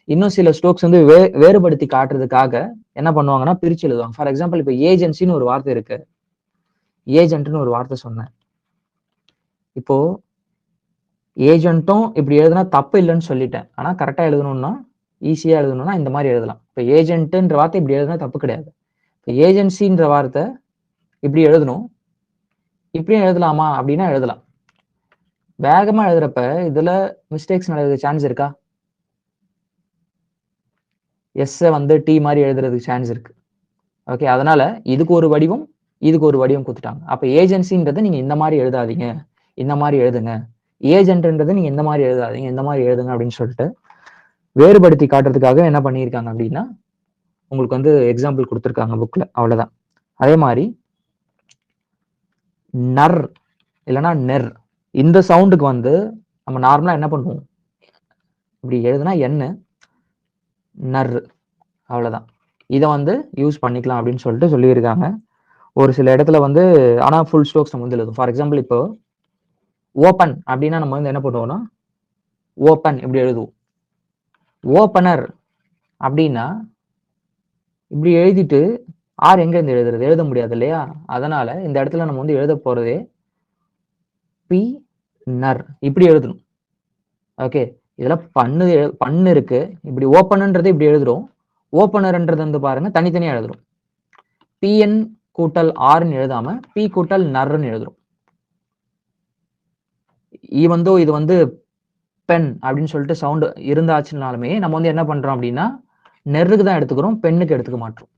இன்னும் சில ஸ்ட்ரோக்ஸ் வந்து வேறுபடுத்தி காட்டுறதுக்காக என்ன பண்ணுவாங்கன்னா பிரிச்சு எழுதுவாங்க. ஃபார் எக்ஸாம்பிள் இப்போ ஏஜென்சின்னு ஒரு வார்த்தை இருக்கு. ஏஜென்ட்னு ஒரு வார்த்தை சொன்னேன். இப்போ ஏஜென்ட்டும் இப்படி எழுதுனா தப்பு இல்லைன்னு சொல்லிட்டேன். ஆனா கரெக்டா எழுதணும்னா ஈஸியா எழுதணும்னா இந்த மாதிரி எழுதலாம். இப்போ ஏஜென்ட்ன்ற வார்த்தை இப்படி எழுதுனா தப்பு கிடையாது. இப்போ ஏஜென்சின்ற வார்த்தை இப்படி எழுதணும். இப்படியும் எழுதலாமா அப்படின்னா எழுதலாம். வேகமா எழுதுறப்ப இதுல மிஸ்டேக்ஸ் நடக்க சான்ஸ் இருக்கா? எஸ் வந்து டி மாதிரி எழுதுறதுக்கு சான்ஸ் இருக்கு. ஓகே. அதனால இதுக்கு ஒரு வடிவம் இதுக்கு ஒரு வடிவம் கொடுத்துட்டாங்க. அப்ப ஏஜென்சின்றதை நீங்க இந்த மாதிரி எழுதாதீங்க, இந்த மாதிரி எழுதுங்க. ஏஜென்ட்ன்றது நீங்க இந்த மாதிரி எழுதாதீங்க, இந்த மாதிரி எழுதுங்க அப்படின்னு சொல்லிட்டு வேறுபடுத்தி காட்டுறதுக்காக என்ன பண்ணியிருக்காங்க அப்படின்னா உங்களுக்கு வந்து எக்ஸாம்பிள் கொடுத்துருக்காங்க புக்ல. அவ்வளவுதான். அதே மாதிரி நர் இல்லைன்னா நெர் இந்த சவுண்டுக்கு வந்து நம்ம நார்மலா என்ன பண்ணுவோம்? இப்படி எழுதுனா என்ன நர். அவ்வளவுதான். இதை வந்து யூஸ் பண்ணிக்கலாம் அப்படின்னு சொல்லிட்டு சொல்லியிருக்காங்க. ஒரு சில இடத்துல வந்து ஆனா ஃபுல் ஸ்ட்ரோக்ஸ் நம்ம வந்து எழுதும். ஃபார் எக்ஸாம்பிள் இப்போ ஓப்பன் அப்படின்னா நம்ம வந்து என்ன பண்ணுவோம்னா ஓப்பன் இப்படி எழுதுவோம். ஓப்பனர் அப்படின்னா இப்படி எழுதிட்டு ஆர் எங்க இருந்து எழுதுறது? எழுத முடியாது இல்லையா? அதனால இந்த இடத்துல நம்ம வந்து எழுத போறதே பி நர் இப்படி எழுதணும். ஓகே. இதுல பண்ணு இருக்கு. இப்படி ஓப்பன்ன்றது இப்படி எழுதுறோம். ஓப்பனர்ன்றது வந்து பாருங்க தனித்தனியா எழுதுறோம். பிஎன் கூட்டல் ஆர்ன்னு எழுதாம பி கூட்டல் நர்ன்னு எழுதுறோம். இது வந்து பென் அப்படின்னு சொல்லிட்டு சவுண்ட் இருந்தாச்சுனாலுமே நம்ம வந்து என்ன பண்றோம் அப்படின்னா நெருக்கு தான் எடுத்துக்கிறோம், பெண்ணுக்கு எடுத்துக்க மாட்டோம்.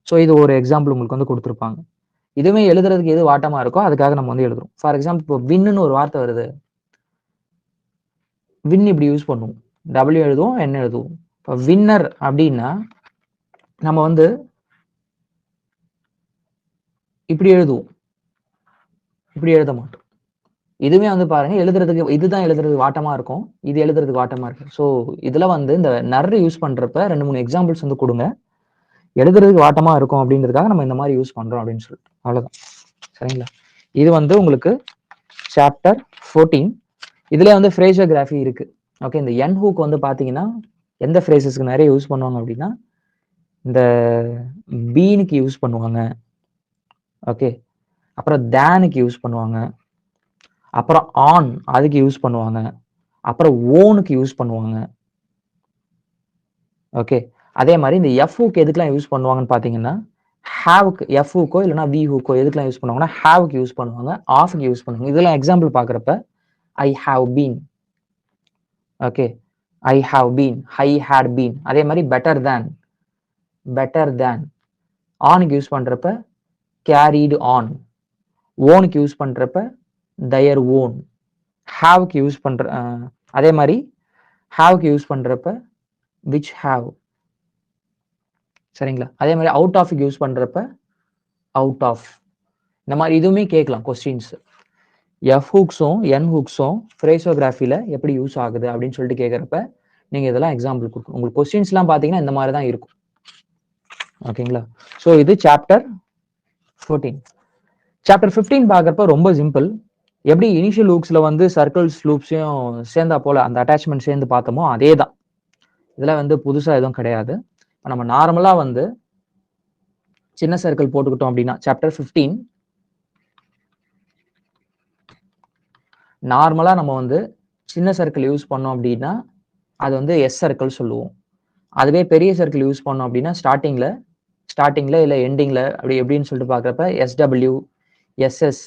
ஸோ இது ஒரு எக்ஸாம்பிள் உங்களுக்கு வந்து கொடுத்துருப்பாங்க. இதுவுமே எழுதுறதுக்கு எது வாட்டமா இருக்கோ அதுக்காக நம்ம வந்து எழுதுறோம். ஃபார் எக்ஸாம்பிள் இப்போ வின்னு ஒரு வார்த்தை வருது, வின் இப்படி யூஸ் பண்ணுவோம். டபிள்யூ எழுதுவோம், என் எழுதுவோம். இப்போ வின்னர் அப்படின்னா நம்ம வந்து இப்படி எழுதுவோம், இப்படி எழுத மாட்டோம். இதுவுமே வந்து பாருங்க எழுதுறதுக்கு இதுதான் எழுதுறதுக்கு வாட்டமா இருக்கும், இது எழுதுறதுக்கு வாட்டமா இருக்கு. ஸோ இதுல வந்து இந்த நர் யூஸ் பண்றப்ப 2, 3 எக்ஸாம்பிள்ஸ் வந்து கொடுங்க. எழுதுறதுக்கு வாட்டமா இருக்கும் அப்படின்றதுக்காக நம்ம இந்த மாதிரி யூஸ் பண்றோம் அப்படின்னு சொல்லிட்டு அவ்வளவுதான். சரிங்களா? இது வந்து உங்களுக்கு சாப்டர் 14. இதுல வந்து ஃப்ரேசோகிராஃபி இருக்கு. ஓகே, இந்த என் ஹூக் வந்து பாத்தீங்கன்னா எந்த ஃப்ரேசஸ்க்கு நிறைய யூஸ் பண்ணுவாங்க அப்படின்னா இந்த பீனுக்கு யூஸ் பண்ணுவாங்க. ஓகே, அப்புறம் தேனுக்கு யூஸ் பண்ணுவாங்க, அப்புறம் ஆன் அதுக்கு யூஸ் பண்ணுவாங்க, அப்புறம் ஓனுக்கு யூஸ் பண்ணுவாங்க. ஓகே, அதே மாதிரி இந்த எஃப் ஹூக் எதுக்கெல்லாம் யூஸ் பண்ணுவாங்கன்னு பாத்தீங்கன்னா ஹேவுக்கு, எஃப் ஹூக்கோ இல்லைனா வி ஹூக்கோ எதுக்கெல்லாம் யூஸ் பண்ணுவாங்கன்னா ஹேவுக்கு யூஸ் பண்ணுவாங்க, ஆஃப்க்கு யூஸ் பண்ணுவாங்க. இதெல்லாம் எக்ஸாம்பிள் பாக்குறப்ப I have been, okay, I have been, I had been. அதே மாதிரி பெட்டர் தேன், பெட்டர் தேன். ஆனுக்கு யூஸ் பண்றப்ப கேரிடு ஆன், ஓனுக்கு யூஸ் பண்றப்ப தயர் ஓன், ஹாவ்க்கு யூஸ் பண்ற அதே மாதிரி ஹாவ்க்கு யூஸ் பண்றப்ப விச் ஹாவ். சரிங்களா? அதே மாதிரி அவுட் ஆஃப்க்கு யூஸ் பண்றப்ப அவுட் ஆஃப். இந்த மாதிரி இதுவுமே கேட்கலாம் கொஸ்டின்ஸ். எஃப் ஹூக்ஸும் என் ஹூக்ஸும் ஃப்ரேசோகிராஃபில எப்படி யூஸ் ஆகுது அப்படின்னு சொல்லிட்டு கேட்குறப்ப நீங்க இதெல்லாம் எக்ஸாம்பிள் கொடுக்கணும். உங்களுக்கு கொஸ்டின்ஸ்லாம் பார்த்தீங்கன்னா இந்த மாதிரி தான் இருக்கும். ஓகேங்களா? ஸோ இது சாப்டர் 14. சாப்டர் 15 பார்க்குறப்ப ரொம்ப சிம்பிள். எப்படி இனிஷியல் ஹூக்ஸ்ல வந்து சர்க்கிள்ஸ் லூப்ஸையும் சேர்ந்தா போல அந்த அட்டாச்மெண்ட் சேர்ந்து பார்த்தோமோ அதே தான். இதெல்லாம் வந்து புதுசா எதுவும் கிடையாது. இப்போ நம்ம நார்மலா வந்து சின்ன சர்க்கிள் போட்டுக்கிட்டோம் அப்படின்னா சாப்டர் 15 நார்மலா நம்ம வந்து சின்ன சர்க்கிள் யூஸ் பண்ணோம் அப்படின்னா அது வந்து எஸ் சர்க்கிள் சொல்லுவோம். அதுவே பெரிய சர்க்கிள் யூஸ் பண்ணோம் அப்படின்னா ஸ்டார்டிங்ல இல்லை எண்டிங்ல அப்படி எப்படின்னு சொல்லிட்டு பார்க்குறப்ப எஸ்டபிள்யூ, எஸ்எஸ்,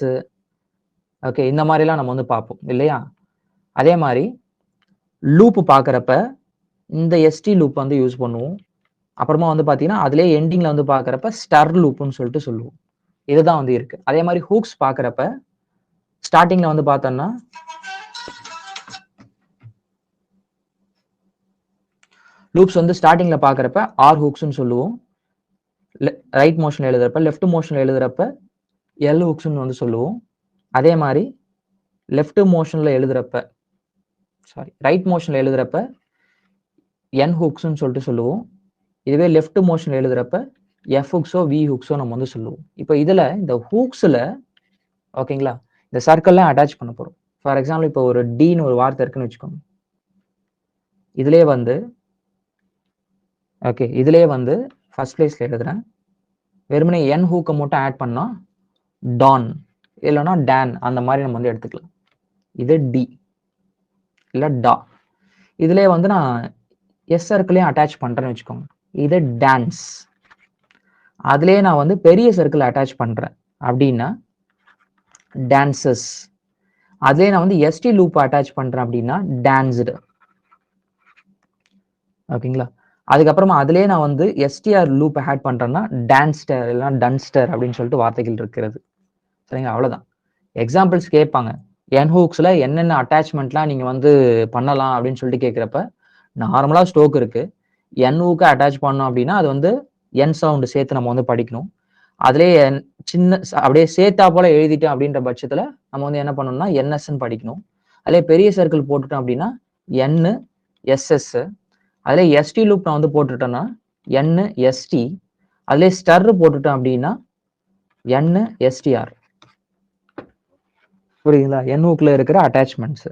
ஓகே, இந்த மாதிரிலாம் நம்ம வந்து பார்ப்போம் இல்லையா? அதே மாதிரி லூப் பார்க்குறப்ப இந்த எஸ்டி லூப் வந்து யூஸ் பண்ணுவோம். அப்புறமா வந்து பார்த்தீங்கன்னா அதுலேயே எண்டிங்ல வந்து பார்க்குறப்ப ஸ்டர் லூப்னு சொல்லிட்டு சொல்லுவோம். இதுதான் வந்து இருக்கு. அதே மாதிரி ஹூக்ஸ் பார்க்குறப்ப ஸ்டார்டிங்ல வந்து பார்த்தோம்னா லூப்ஸ் வந்து ஸ்டார்டிங்ல பார்க்குறப்ப ஆர் ஹூக்ஸ்னு சொல்லுவோம். ரைட் மோஷன் எழுதுறப்ப, லெஃப்ட் மோஷன் எழுதுறப்ப எல் ஹூக்ஸ்னு வந்து சொல்லுவோம். அதே மாதிரி லெஃப்ட் மோஷன்ல எழுதுறப்ப ரைட் மோஷன்ல எழுதுறப்ப என் ஹூக்ஸ்னு சொல்லிட்டு சொல்லுவோம். இதுவே லெஃப்ட் மோஷன் எழுதுறப்ப எஃப் ஹூக்ஸோ வி ஹூக்ஸோ நம்ம வந்து சொல்லுவோம். இப்போ இதுல இந்த ஹூக்ஸ்ல ஓகேங்களா இந்த சர்க்கிள்லாம் அட்டாச் பண்ண போறோம். ஃபார் எக்ஸாம்பிள் இப்போ ஒரு டின்னு ஒரு வார்த்தை இருக்குன்னு வச்சுக்கோங்க. இதுலயே வந்து ஓகே, இதுலயே வந்து ஃபர்ஸ்ட் பிளேஸ்ல எழுதுறேன். வெறுமனே என் ஹூக்கை மட்டும் ஆட் பண்ணா டான் இல்லைன்னா டேன் அந்த மாதிரி நம்ம வந்து எடுத்துக்கலாம். இது டி இல்ல டா. இதுலயே வந்து நான் எஸ் சர்க்கிளையும் அட்டாச் பண்றேன்னு வச்சுக்கோங்க. இது டான்ஸ். அதுலயே நான் வந்து பெரிய சர்க்கிள் அட்டாச் பண்றேன் அப்படின்னா டான்சஸ். அதுலயே நான் வந்து எஸ்டி லூப் அட்டாச் பண்றேன் அப்படின்னா டான்ஸ்டு. ஓகேங்களா? அதுக்கப்புறமா அதுலயே நான் வந்து எஸ்டிஆர் லூப் ஆட் பண்றேன்னா டான்ஸ்டர் இல்லைன்னா டன்ஸ்டர் அப்படின்னு சொல்லிட்டு வார்த்தைகள் இருக்கிறது. சரிங்களா? அவ்வளவுதான். எக்ஸாம்பிள்ஸ் கேட்பாங்க. என் ஹூக்ஸ்ல என்னென்ன அட்டாச்மெண்ட்லாம் நீங்க வந்து பண்ணலாம் அப்படின்னு சொல்லிட்டு கேட்கிறப்ப நார்மலா ஸ்டோக் இருக்கு. என் ஹூக்கை அட்டாச் பண்ணோம் அப்படின்னா அது வந்து என் சவுண்ட் சேர்த்து நம்ம வந்து படிக்கணும். அதுலேயே சின்ன அப்படியே சேர்த்தா போல எழுதிட்டோம் அப்படின்ற பட்சத்துல நம்ம வந்து என்ன பண்ணணும்னா என்எஸ்ன்னு படிக்கணும். அதுலேயே பெரிய சர்க்கிள் போட்டுட்டோம் அப்படின்னா என் எஸ்எஸ். அதுல எஸ்டி லூப் நான் வந்து போட்டுட்டேன்னா என் எஸ்டி. அதுலேயே ஸ்டர் போட்டுட்டோம் அப்படின்னா என் எஸ்டிஆர். புரியுதுங்களா? என் ஹூக்ல இருக்கிற அட்டாச்மெண்ட்ஸ்.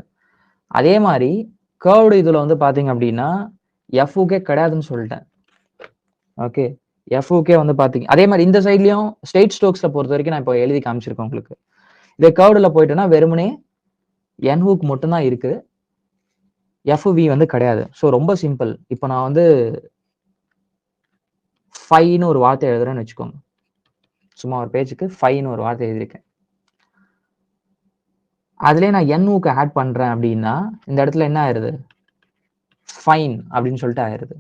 அதே மாதிரி கர்வ்டு இதுல வந்து பாத்தீங்க அப்படின்னா எஃப் ஹூக்கே கிடையாதுன்னு சொல்லிட்டேன். ஓகே, எஃப் ஹூக்கே வந்து பாத்தீங்க அதே மாதிரி இந்த சைட்லயும் ஸ்ட்ரெயிட் ஸ்ட்ரோக்ஸ்ல பொறுத்த வரைக்கும் நான் இப்போ எழுதி காமிச்சிருக்கேன் உங்களுக்கு. இதே கர்வ்டுல போயிட்டோம்னா வெறுமனே என் ஹூக் மட்டும் தான் இருக்கு, எஃப்வி வந்து கிடையாது. ஸோ ரொம்ப சிம்பிள். இப்போ நான் வந்து ஃபைன்னு ஒரு வார்த்தை எழுதுறேன்னு வச்சுக்கோங்க. சும்மா ஒரு பேஜுக்கு ஃபைன்னு ஒரு வார்த்தை எழுதியிருக்கேன். அதுலயே நான் என் ஹூக் ஆட் பண்றேன் அப்படின்னா இந்த இடத்துல என்ன ஆயிருது, ஃபைன் அப்படின்னு சொல்லிட்டு ஆயிருது.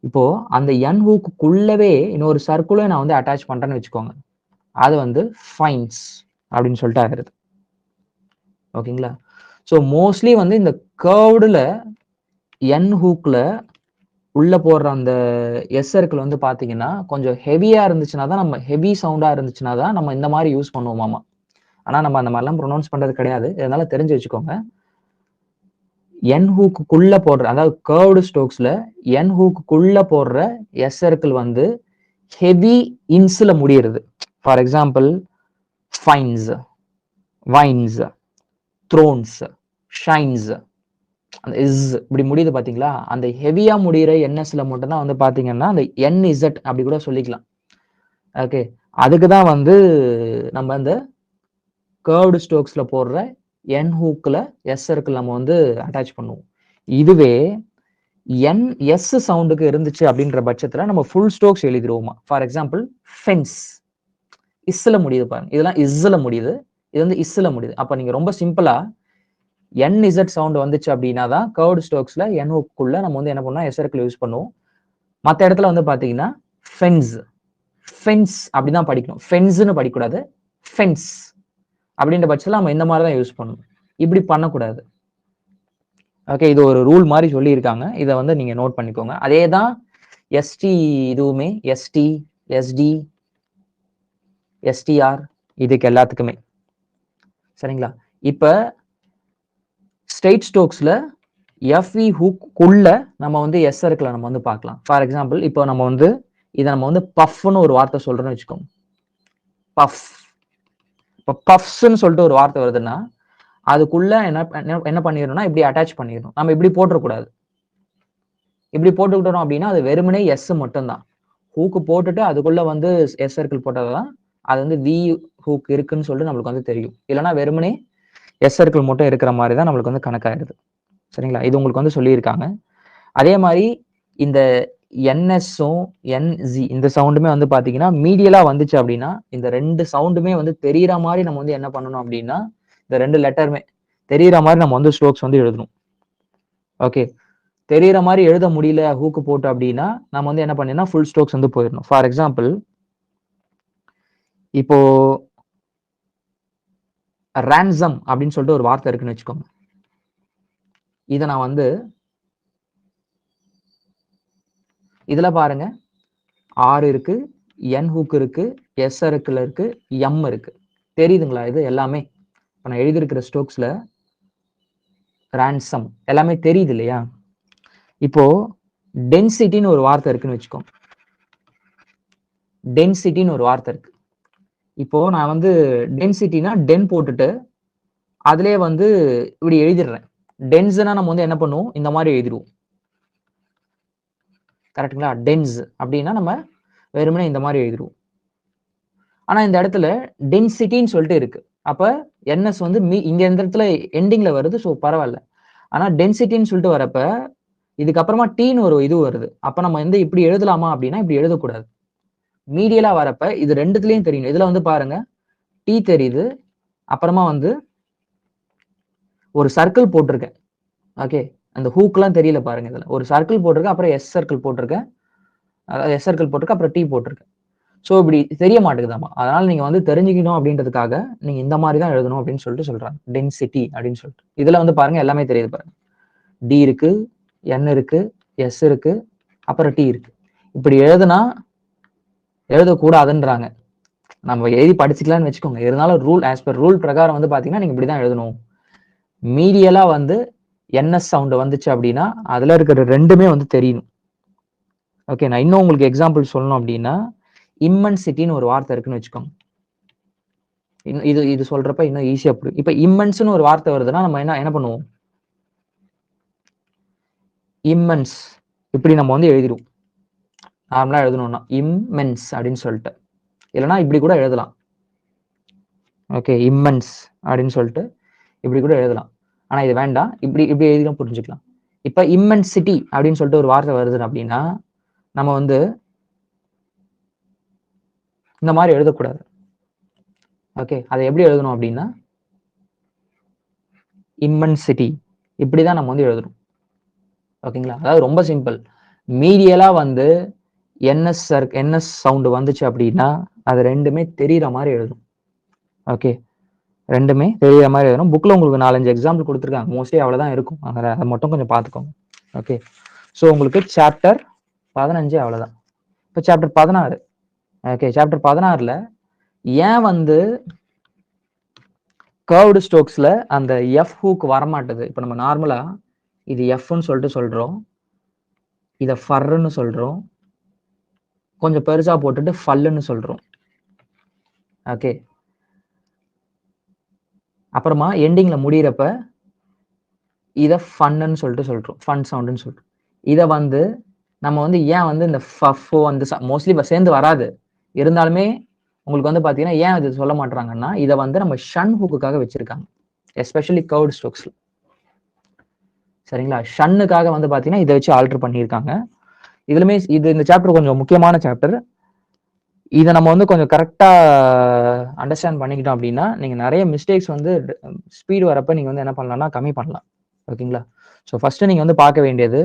இப்போ அந்த என் ஹூக்குள்ளவே இன்னொரு சர்க்கிளை நான் வந்து அட்டாச் பண்றேன்னு வச்சுக்கோங்க, அது வந்து ஃபைன்ஸ் அப்படின்னு சொல்லிட்டு ஆயிருது. ஓகேங்களா? ஸோ மோஸ்ட்லி வந்து இந்த கர்வ்டுல என் ஹூக்ல உள்ள போடுற அந்த எஸ் சர்க்கிள் வந்து பாத்தீங்கன்னா கொஞ்சம் ஹெவியா இருந்துச்சுன்னா தான், நம்ம ஹெவி சவுண்டா இருந்துச்சுன்னா தான் நம்ம இந்த மாதிரி யூஸ் பண்ணுவோமாமா. ஆனா நம்ம அந்த மாதிரிலாம் ப்ரொனவுன்ஸ் பண்றது கிடையாது. இதனால தெரிஞ்சு வச்சுக்கோங்க. என் ஹூக்குள்ள போடுற, அதாவது கர்வ்டு ஸ்ட்ரோக்ஸ்ல என் ஹூக்குள்ள போடுற எஸ் சர்க்கிள் வந்து ஹெவி இன்ஸ்ல முடியிறது. For example fines, vines, thrones, shines, அந்த இஸ் இப்படி முடியுது பாத்தீங்களா, அந்த ஹெவியா முடிகிற என்எஸ்ல மட்டும் தான் வந்து பாத்தீங்கன்னா அந்த என்இசட் அப்படி கூட சொல்லிக்கலாம். ஓகே, அதுக்கு தான் வந்து நம்ம அந்த கர்வ்டு ஸ்ட்ரோக்ஸ்ல போடுற என் ஹூக்ல எஸ் சர்க்கிள் நம்ம வந்து அட்டாச் பண்ணுவோம். இதுவே என் எஸ் சவுண்டுக்கு இருந்துச்சு அப்படின்ற பட்சத்துல நம்ம ஃபுல் ஸ்ட்ரோக்ஸ் எழுதிடுவோமா. ஃபார் எக்ஸாம்பிள் ஃபென்ஸ், இஸ்ல முடியுது பாருங்க, இதெல்லாம் இஸ்ல முடியுது, இது வந்து இஸ்ல முடியுது. அப்ப நீங்க ரொம்ப சிம்பிளா என் இசட் சவுண்ட் வந்துச்சு அப்படின்னா தான் கர்வ்டு ஸ்ட்ரோக்ஸ்ல என் ஹூக்குள்ள நம்ம வந்து என்ன பண்ணோம், எஸ் சர்க்கிள் யூஸ் பண்ணுவோம். மற்ற இடத்துல வந்து பாத்தீங்கன்னா ஃபென்ஸ், ஃபென்ஸ் அப்படிதான் படிக்கணும், ஃபென்ஸ்னு படிக்கக்கூடாது, ஃபென்ஸ் அப்படின்ற பட்சத்தில் நம்ம இந்த மாதிரி தான் யூஸ் பண்ணணும், இப்படி பண்ணக்கூடாது. ஓகே, இது ஒரு ரூல் மாதிரி சொல்லியிருக்காங்க, இதை வந்து நீங்க நோட் பண்ணிக்கோங்க. அதே தான் எஸ்டி, இதுவுமே எஸ்டி, எஸ்டி, எஸ்டிஆர் இதுக்கு எல்லாத்துக்குமே. சரிங்களா? இப்ப ஸ்ட்ரெயிட் ஸ்ட்ரோக்ஸ்ல எஃப்இ ஹூக்குள்ள நம்ம வந்து எஸ் சர்க்கிளை நம்ம வந்து பார்க்கலாம். ஃபார் எக்ஸாம்பிள் இப்போ நம்ம வந்து இதை நம்ம வந்து பஃப்னு ஒரு வார்த்தை சொல்றோம்னு வச்சுக்கோங்க. பஃப், இப்போ பஃப்ஸ்ன்னு சொல்லிட்டு ஒரு வார்த்தை வருதுன்னா அதுக்குள்ள என்ன பண்ணிடணும்னா இப்படி அட்டாச் பண்ணிடணும். நம்ம இப்படி போட்டுறக்கூடாது. இப்படி போட்டுக்கிட்டோம் அப்படின்னா அது வெறுமனே எஸ் மட்டும்தான். ஹூக்கு போட்டுட்டு அதுக்குள்ள வந்து எஸ் சர்க்கிள் போட்டதான் அது வந்து வி ஹூக் இருக்குன்னு சொல்லிட்டு நம்மளுக்கு வந்து தெரியும். இல்லைன்னா வெறுமனே எஸ் சர்க்கிள் மட்டும் இருக்கிற மாதிரி தான் நம்மளுக்கு வந்து கணக்காயிருது. சரிங்களா? இது உங்களுக்கு வந்து சொல்லியிருக்காங்க. அதே மாதிரி இந்த என்எஸும் என்ஜி இந்த சவுண்டுமே வந்து பாத்தீங்கன்னா மீடியலா வந்துச்சு அப்படின்னா இந்த ரெண்டு சவுண்டுமே வந்து தெரியற மாதிரி நம்ம வந்து என்ன பண்ணணும் அப்படின்னா இந்த ரெண்டு லெட்டருமே தெரியற மாதிரி நம்ம வந்து ஸ்ட்ரோக்ஸ் வந்து எழுதணும். ஓகே, தெரியற மாதிரி எழுத முடியல ஹூக்கு போட்டு அப்படின்னா நம்ம வந்து என்ன பண்ணீங்கன்னா ஃபுல் ஸ்ட்ரோக்ஸ் வந்து போயிடணும். ஃபார் எக்ஸாம்பிள் இப்போ ரேன்சம் அப்படின்னு சொல்லிட்டு ஒரு வார்த்தை இருக்குன்னு வச்சுக்கோங்க. இதை நான் வந்து இதுல பாருங்க, ஆர் இருக்கு, என் ஹூக் இருக்கு, எஸ் சர்க்கிள் இருக்கு, எம் இருக்கு. தெரியுதுங்களா? இது எல்லாமே இப்போ நான் எழுதியிருக்கிற ஸ்ட்ரோக்ஸ்ல ரேன்சம் எல்லாமே தெரியுது இல்லையா? இப்போ டென்சிட்டின்னு ஒரு வார்த்தை இருக்குன்னு வச்சுக்கோங்க. டென்சிட்டின்னு ஒரு வார்த்தை இருக்கு. இப்போ நான் வந்து டென்சிட்டினா டென் போட்டுட்டு அதுலயே வந்து இப்படி எழுதிடுறேன். டென்ஸ்னா நம்ம வந்து என்ன பண்ணுவோம், இந்த மாதிரி எழுதிடுவோம். கரெக்டுங்களா? டென்ஸ் அப்படின்னா நம்ம வெறுமனே இந்த மாதிரி எழுதிடுவோம். ஆனா இந்த இடத்துல டென்சிட்டின்னு சொல்லிட்டு இருக்கு. அப்ப என்எஸ் வந்து இங்க இந்த இடத்துல எண்டிங்ல வருது, ஸோ பரவாயில்ல. ஆனா டென்சிட்டின்னு சொல்லிட்டு வரப்ப இதுக்கப்புறமா டீன்னு ஒரு இது வருது. அப்ப நம்ம வந்து இப்படி எழுதலாமா அப்படின்னா இப்படி எழுதக்கூடாது. மீடியலா வரப்ப இது ரெண்டுத்துலயும் தெரியும். இதுல வந்து பாருங்க டி தெரியுது, அப்புறமா வந்து ஒரு சர்க்கிள் போட்டிருக்கேன். ஓகே, அந்த ஹூக்லாம் தெரியல பாருங்க. இதுல ஒரு சர்க்கிள் போட்டிருக்கேன், அப்புறம் எஸ் சர்க்கிள் போட்டிருக்கேன், அதாவது எஸ் சர்க்கிள் போட்டிருக்கேன், அப்புறம் டி போட்டிருக்கேன். ஸோ இப்படி தெரிய மாட்டேங்குதாமா. அதனால நீங்க வந்து தெரிஞ்சுக்கணும் அப்படின்றதுக்காக நீங்க இந்த மாதிரி தான் எழுதணும் அப்படின்னு சொல்லிட்டு சொல்றாங்க, டென்சிட்டி அப்படின்னு சொல்லிட்டு. இதுல வந்து பாருங்க எல்லாமே தெரியுது பாருங்க. டி இருக்கு, என் இருக்கு, எஸ் இருக்கு, அப்புறம் டி இருக்கு. இப்படி எழுதக்கூடாதுன்றாங்க. நம்ம எழுதி படிச்சுக்கலாம்னு வச்சுக்கோங்க. இருந்தாலும் ரூல், ஆஸ் பர் ரூல் பிரகாரம் வந்து பாத்தீங்கன்னா நீங்க இப்படிதான் எழுதணும். மீடியலா வந்து என்எஸ் சவுண்ட் வந்துச்சு அப்படின்னா அதுல இருக்கிற ரெண்டுமே வந்து தெரியணும். ஓகே, நான் இன்னும் உங்களுக்கு எக்ஸாம்பிள் சொல்லணும் அப்படின்னா இம்மன்சிட்டின்னு ஒரு வார்த்தை இருக்குன்னு வச்சுக்கோங்க. இது இது சொல்றப்ப இன்னும் ஈஸியா புரியும். இப்ப இம்மன்ஸ்னு ஒரு வார்த்தை வருதுன்னா நம்ம என்ன பண்ணுவோம், இம்மன்ஸ் இப்படி நம்ம வந்து எழுதிடுவோம். நார்மலா எழுதணும்னா இம்மென்ஸ் அப்படின்னு சொல்லிட்டு, இல்லைன்னா இப்படி கூட எழுதலாம். ஓகே, இம்மன்ஸ் அப்படின்னு சொல்லிட்டு இப்படி கூட எழுதலாம். ஆனா இது வேண்டாம், இப்படி இப்படி எழுதிடும் புரிஞ்சுக்கலாம். இப்ப இம்மென்சிட்டி அப்படின்னு சொல்லிட்டு ஒரு வார்த்தை வருது அப்படின்னா நம்ம வந்து இந்த மாதிரி எழுதக்கூடாது. ஓகே, அதை எப்படி எழுதணும் அப்படின்னா இம்மன்சிட்டி, இப்படிதான் நம்ம வந்து எழுதணும். ஓகேங்களா? அதாவது ரொம்ப சிம்பிள். மீடியலா வந்து என்எஸ் சவுண்ட் வந்துச்சு அப்படின்னா அது ரெண்டுமே தெரியிற மாதிரி எழுதணும். ஓகே, ரெண்டுமே தெரியிற மாதிரி எழுதணும். புக்ல உங்களுக்கு 4-5 எக்ஸாம்பிள் கொடுத்துருக்காங்க. மோஸ்ட்லி அவ்வளவுதான் இருக்கும். அதை மட்டும் கொஞ்சம் பார்த்துக்கோங்க. ஓகே, ஸோ உங்களுக்கு சாப்டர் 15 அவ்வளவுதான். இப்போ சாப்டர் 16. ஓகே, சாப்டர் 16ல ஏன் வந்து கர்வ்டு ஸ்ட்ரோக்ஸ்ல அந்த எஃப் ஹூக் வரமாட்டது? இப்போ நம்ம நார்மலா இது எஃப்னு சொல்லிட்டு சொல்றோம், இதை ஃபர்ன்னு சொல்றோம், கொஞ்சம் பெருசா போட்டுட்டு ஃபல்லுன்னு சொல்றோம். ஓகே, அப்புறமா எண்டிங்ல முடியிறப்ப இதை ஃபன்னு சொல்லிட்டு சொல்றோம், ஃபன் சவுண்டுன்னு சொல்றோம். இதை வந்து நம்ம வந்து ஏன் வந்து இந்த ஃபஃபோ வந்து மோஸ்ட்லி சேர்ந்து வராது, இருந்தாலுமே உங்களுக்கு வந்து பாத்தீங்கன்னா ஏன் இது சொல்ல மாட்டாங்கன்னா இதை வந்து நம்ம ஷன் ஹூக்குக்காக வச்சிருக்காங்க, எஸ்பெஷலி கர்வ்டு ஸ்ட்ரோக்ஸ்ல. சரிங்களா? ஷன்னுக்காக வந்து பாத்தீங்கன்னா இதை வச்சு ஆல்டர் பண்ணியிருக்காங்க. இதுலமே இந்த சாப்டர் கொஞ்சம் முக்கியமான சாப்டர். இதை நம்ம வந்து கொஞ்சம் கரெக்டா அண்டர்ஸ்டாண்ட் பண்ணிக்கிட்டோம் அப்படின்னா நீங்க நிறைய மிஸ்டேக்ஸ் வந்து ஸ்பீடு வரப்ப நீங்க வந்து என்ன பண்ணலாம்னா கம்மி பண்ணலாம். ஓகேங்களா? ஸோ ஃபர்ஸ்ட் நீங்க வந்து பார்க்க வேண்டியது,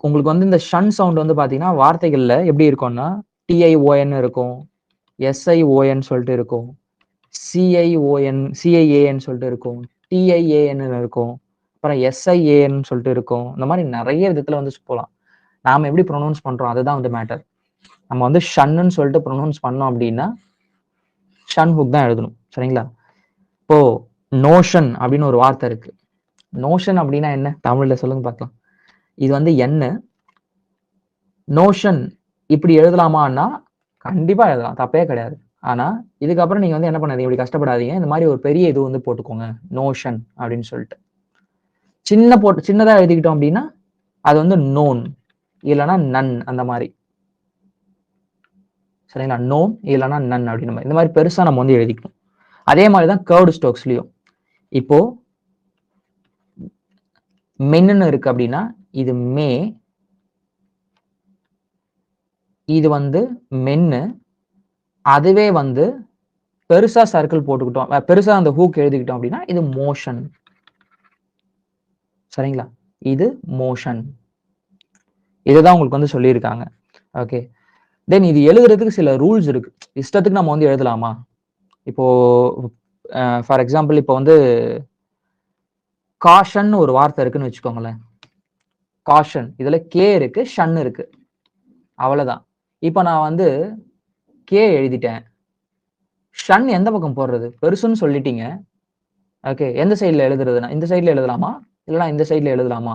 உங்களுக்கு வந்து இந்த ஷன் சவுண்ட் வந்து பாத்தீங்கன்னா வார்த்தைகள்ல எப்படி இருக்கும்னா TION இருக்கும், SION சொல்லிட்டு இருக்கும், CIAN சொல்லிட்டு இருக்கும், TIAN இருக்கும், அப்புறம் SIAN சொல்லிட்டு இருக்கும். இந்த மாதிரி நிறைய விதத்துல வந்து போகலாம். நாம எப்படி ப்ரொனவுன்ஸ் பண்றோம் அதுதான் வந்து மேட்டர். நம்ம வந்து ஷன்னு சொல்லிட்டு ப்ரொனவுன்ஸ் பண்ணோம் அப்படின்னா ஷன் ஹுக் தான் எழுதணும். சரிங்களா? இப்போ நோஷன் அப்படின்னு ஒரு வார்த்தை இருக்கு. நோஷன் அப்படின்னா என்ன தமிழ்ல சொல்லுங்க பார்க்கலாம். இது வந்து என்ன நோஷன் இப்படி எழுதலாமான்னா கண்டிப்பா எழுதலாம், தப்பே கிடையாது. ஆனா இதுக்கப்புறம் நீங்க வந்து என்ன பண்ணாதீங்க, இப்படி கஷ்டப்படாதீங்க. இந்த மாதிரி ஒரு பெரிய இது வந்து போட்டுக்கோங்க, நோஷன் அப்படின்னு சொல்லிட்டு. சின்னதா எழுதிக்கிட்டோம் அப்படின்னா அது வந்து நோன் இல்லைன்னா நன் அந்த மாதிரி. சரிங்களா? நோன் இல்லைன்னா நன் அப்படின்னு இந்த மாதிரி பெருசா நம்ம வந்து எழுதிக்கணும். அதே மாதிரிதான் கர்வ்டு ஸ்ட்ரோக்ஸ்லயும். இப்போ மென்னு இருக்கு அப்படின்னா இது மே, இது வந்து மென்னு. அதுவே வந்து பெருசா சர்க்கிள் போட்டுக்கிட்டோம், பெருசா அந்த ஹூக் எழுதிக்கிட்டோம் அப்படின்னா இது மோஷன். சரிங்களா? இது மோஷன். இதுதான் உங்களுக்கு வந்து சொல்லியிருக்காங்க. ஓகே, தென் இது எழுதுறதுக்கு சில ரூல்ஸ் இருக்கு. இஷ்டத்துக்கு நம்ம வந்து எழுதலாமா? இப்போ ஃபார் எக்ஸாம்பிள் இப்போ வந்து காஷன் ஒரு வார்த்தை இருக்குன்னு வச்சுக்கோங்களேன். காஷன், இதுல கே இருக்கு, ஷன் இருக்கு, அவ்வளவுதான். இப்ப நான் வந்து கே எழுதிட்டேன், ஷன் எந்த பக்கம் போடுறது? பெருசுன்னு சொல்லிட்டீங்க. ஓகே, எந்த சைடுல எழுதுறதுனா இந்த சைடுல எழுதலாமா இல்லைன்னா இந்த சைடுல எழுதலாமா?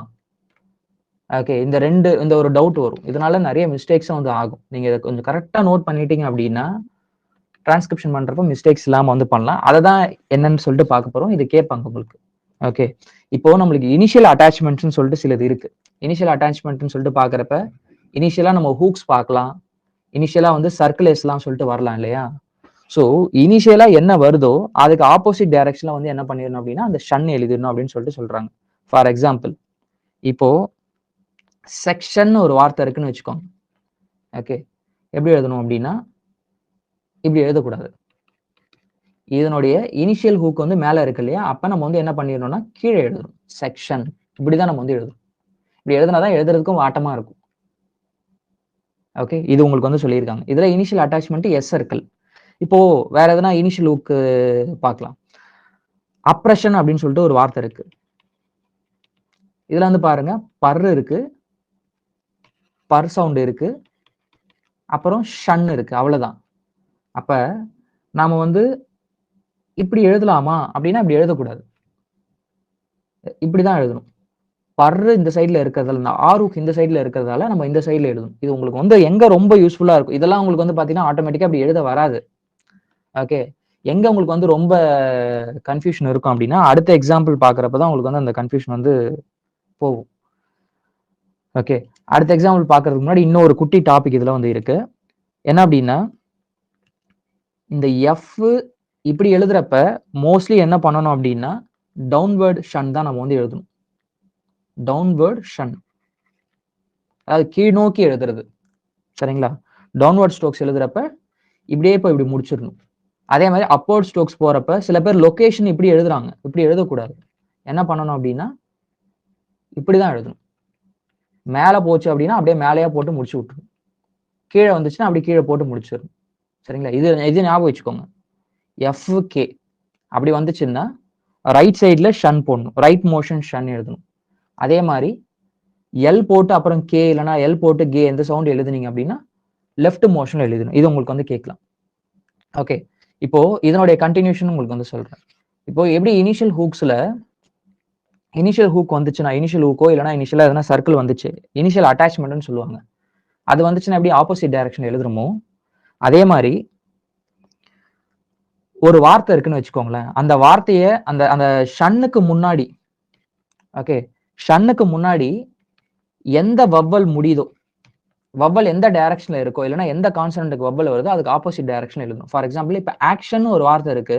ஓகே, இந்த ஒரு டவுட் வரும். இதனால நிறைய மிஸ்டேக்ஸும் வந்து ஆகும். நீங்க இதை கொஞ்சம் கரெக்டா நோட் பண்ணிட்டீங்க அப்படின்னா டிரான்ஸ்கிரிப்ஷன் பண்றப்ப மிஸ்டேக்ஸ் இல்லாம வந்து பண்ணலாம். அதை தான் என்னன்னு சொல்லிட்டு பார்க்க போறோம். இது கேட்பாங்க உங்களுக்கு. ஓகே, இப்போ நம்மளுக்கு இனிஷியல் அட்டாச்மெண்ட்ஸ்னு சொல்லிட்டு சிலது இருக்கு. இனிஷியல் அட்டாச்மெண்ட்னு சொல்லிட்டு பாக்குறப்ப இனிஷியலா நம்ம ஹூக்ஸ் பார்க்கலாம், இனிஷியலா வந்து சர்க்குலேஸ்லாம் சொல்லிட்டு வரலாம் இல்லையா? ஸோ இனிஷியலா என்ன வருதோ அதுக்கு ஆப்போசிட் டைரக்ஷன்ல வந்து என்ன பண்ணிடணும் அப்படின்னா அந்த ஷன் எழுதிடணும் அப்படின்னு சொல்லிட்டு சொல்றாங்க. ஃபார் எக்ஸாம்பிள் இப்போ செக்ஷன் ஒரு வார்த்தை இருக்குன்னு வச்சுக்கோங்க. ஓகே, எப்படி எழுதணும் அப்படின்னா இப்படி எழுதக்கூடாது. இதனுடைய இனிஷியல் ஹூக் வந்து மேல இருக்கு இல்லையா? அப்ப நம்ம வந்து என்ன பண்ணிடணும்னா கீழே எழுதணும், செக்ஷன். இப்படிதான் நம்ம வந்து எழுதணும். இப்படி எழுதினாதான் எழுதுறதுக்கும் வாட்டமா இருக்கும். ஓகே, இது உங்களுக்கு வந்து சொல்லியிருக்காங்க. இதுல இனிஷியல் அட்டாச்மெண்ட் எஸ் சர்க்கிள். இப்போ வேற எதனா இனிஷியல் ஹூக் பார்க்கலாம். அப்ரஷன் அப்படின்னு சொல்லிட்டு ஒரு வார்த்தை இருக்கு. இதுல வந்து பாருங்க பர் இருக்கு, பர் சவுண்ட் இருக்கு, அப்புறம் ஷன் இருக்கு, அவ்வளவுதான். அப்ப நாம வந்து இப்படி எழுதலாமா அப்படின்னா இப்படி எழுதக்கூடாது, இப்படிதான் எழுதணும். பர்ரு இந்த சைடுல இருக்கிறதால, ஆரூக் இந்த சைடுல இருக்கிறதால நம்ம இந்த சைடுல எழுதணும். இது உங்களுக்கு வந்து எங்க ரொம்ப யூஸ்ஃபுல்லா இருக்கும். இதெல்லாம் உங்களுக்கு வந்து பாத்தீங்கன்னா ஆட்டோமேட்டிக்கா அப்படி எழுத வராது. ஓகே, எங்க உங்களுக்கு வந்து ரொம்ப கன்ஃபியூஷன் இருக்கும் அப்படின்னா அடுத்த எக்ஸாம்பிள் பாக்குறப்பதான் உங்களுக்கு வந்து அந்த கன்ஃபியூஷன் வந்து போகும். ஓகே, அடுத்த எக்ஸாம்பிள் பாக்குறதுக்கு முன்னாடி இன்னொரு குட்டி டாபிக் இதுல வந்து இருக்கு. என்ன அப்படின்னா இந்த எஃப் இப்படி எழுதுறப்ப மோஸ்ட்லி என்ன பண்ணணும் அப்படின்னா டவுன்வர்ட் ஷன் தான் நம்ம வந்து எழுதணும். டவுன்வர்ட் ஷன், அதாவது கீழ் நோக்கி எழுதுறது. சரிங்களா? டவுன்வர்ட் ஸ்ட்ரோக்ஸ் எழுதுறப்ப இப்படியே போய் இப்படி முடிச்சிடணும். அதே மாதிரி அப்போர்ட் ஸ்ட்ரோக்ஸ் போறப்ப சில பேர் லொகேஷன் இப்படி எழுதுறாங்க, இப்படி எழுதக்கூடாது. என்ன பண்ணணும் அப்படின்னா இப்படிதான் எழுதணும். மேல போச்சு அப்படின்னா அப்படியே மேலேயே போட்டு முடிச்சு விட்டுரும். கீழே வந்துச்சுன்னா அப்படி கீழே போட்டு முடிச்சிடும். சரிங்களா? இது ஞாபகம் வச்சுக்கோங்க. எஃப்கே அப்படி வந்துச்சுன்னா ரைட் சைட்ல ஷன் போடணும். ரைட் மோஷன் ஷன் எழுதணும். அதே மாதிரி எல் போட்டு அப்புறம் கே இல்லைன்னா எல் போட்டு கே எந்த சவுண்ட் எழுதுனீங்க அப்படின்னா லெஃப்ட் மோஷன் எழுதணும். இது உங்களுக்கு வந்து கேட்கலாம். ஓகே, இப்போ இதனுடைய கண்டினியூஷன் உங்களுக்கு வந்து சொல்றேன். இப்போ எப்படி இனிஷியல் ஹூக்ஸ்ல இனிஷியல் ஹூக் வந்துச்சுன்னா இனிஷியல் ஹூக்கோ இல்லைன்னா இனிஷியலா எதனா சர்க்கிள் வந்துச்சு, இனிஷியல் அட்டாச்மெண்ட்னு சொல்லுவாங்க. அது வந்துச்சுன்னா எப்படி ஆப்போசிட் டைரக்ஷன் எழுதுறோமோ அதே மாதிரி ஒரு வார்த்தை இருக்குன்னு வச்சுக்கோங்களேன். அந்த வார்த்தையை அந்த அந்த ஷன்னுக்கு முன்னாடி, ஓகே, ஷன்னுக்கு முன்னாடி எந்த வவ்வல் முடியுதோ, வவ்வல் எந்த டைரக்ஷன்ல இருக்கோ இல்லைன்னா எந்த கான்சனன்ட்டுக்கு வவ்வல் வருதோ அதுக்கு ஆப்போசிட் டைரக்ஷன் எழுதணும். ஃபார் எக்ஸாம்பிள் இப்ப ஆக்ஷன் ஒரு வார்த்தை இருக்கு,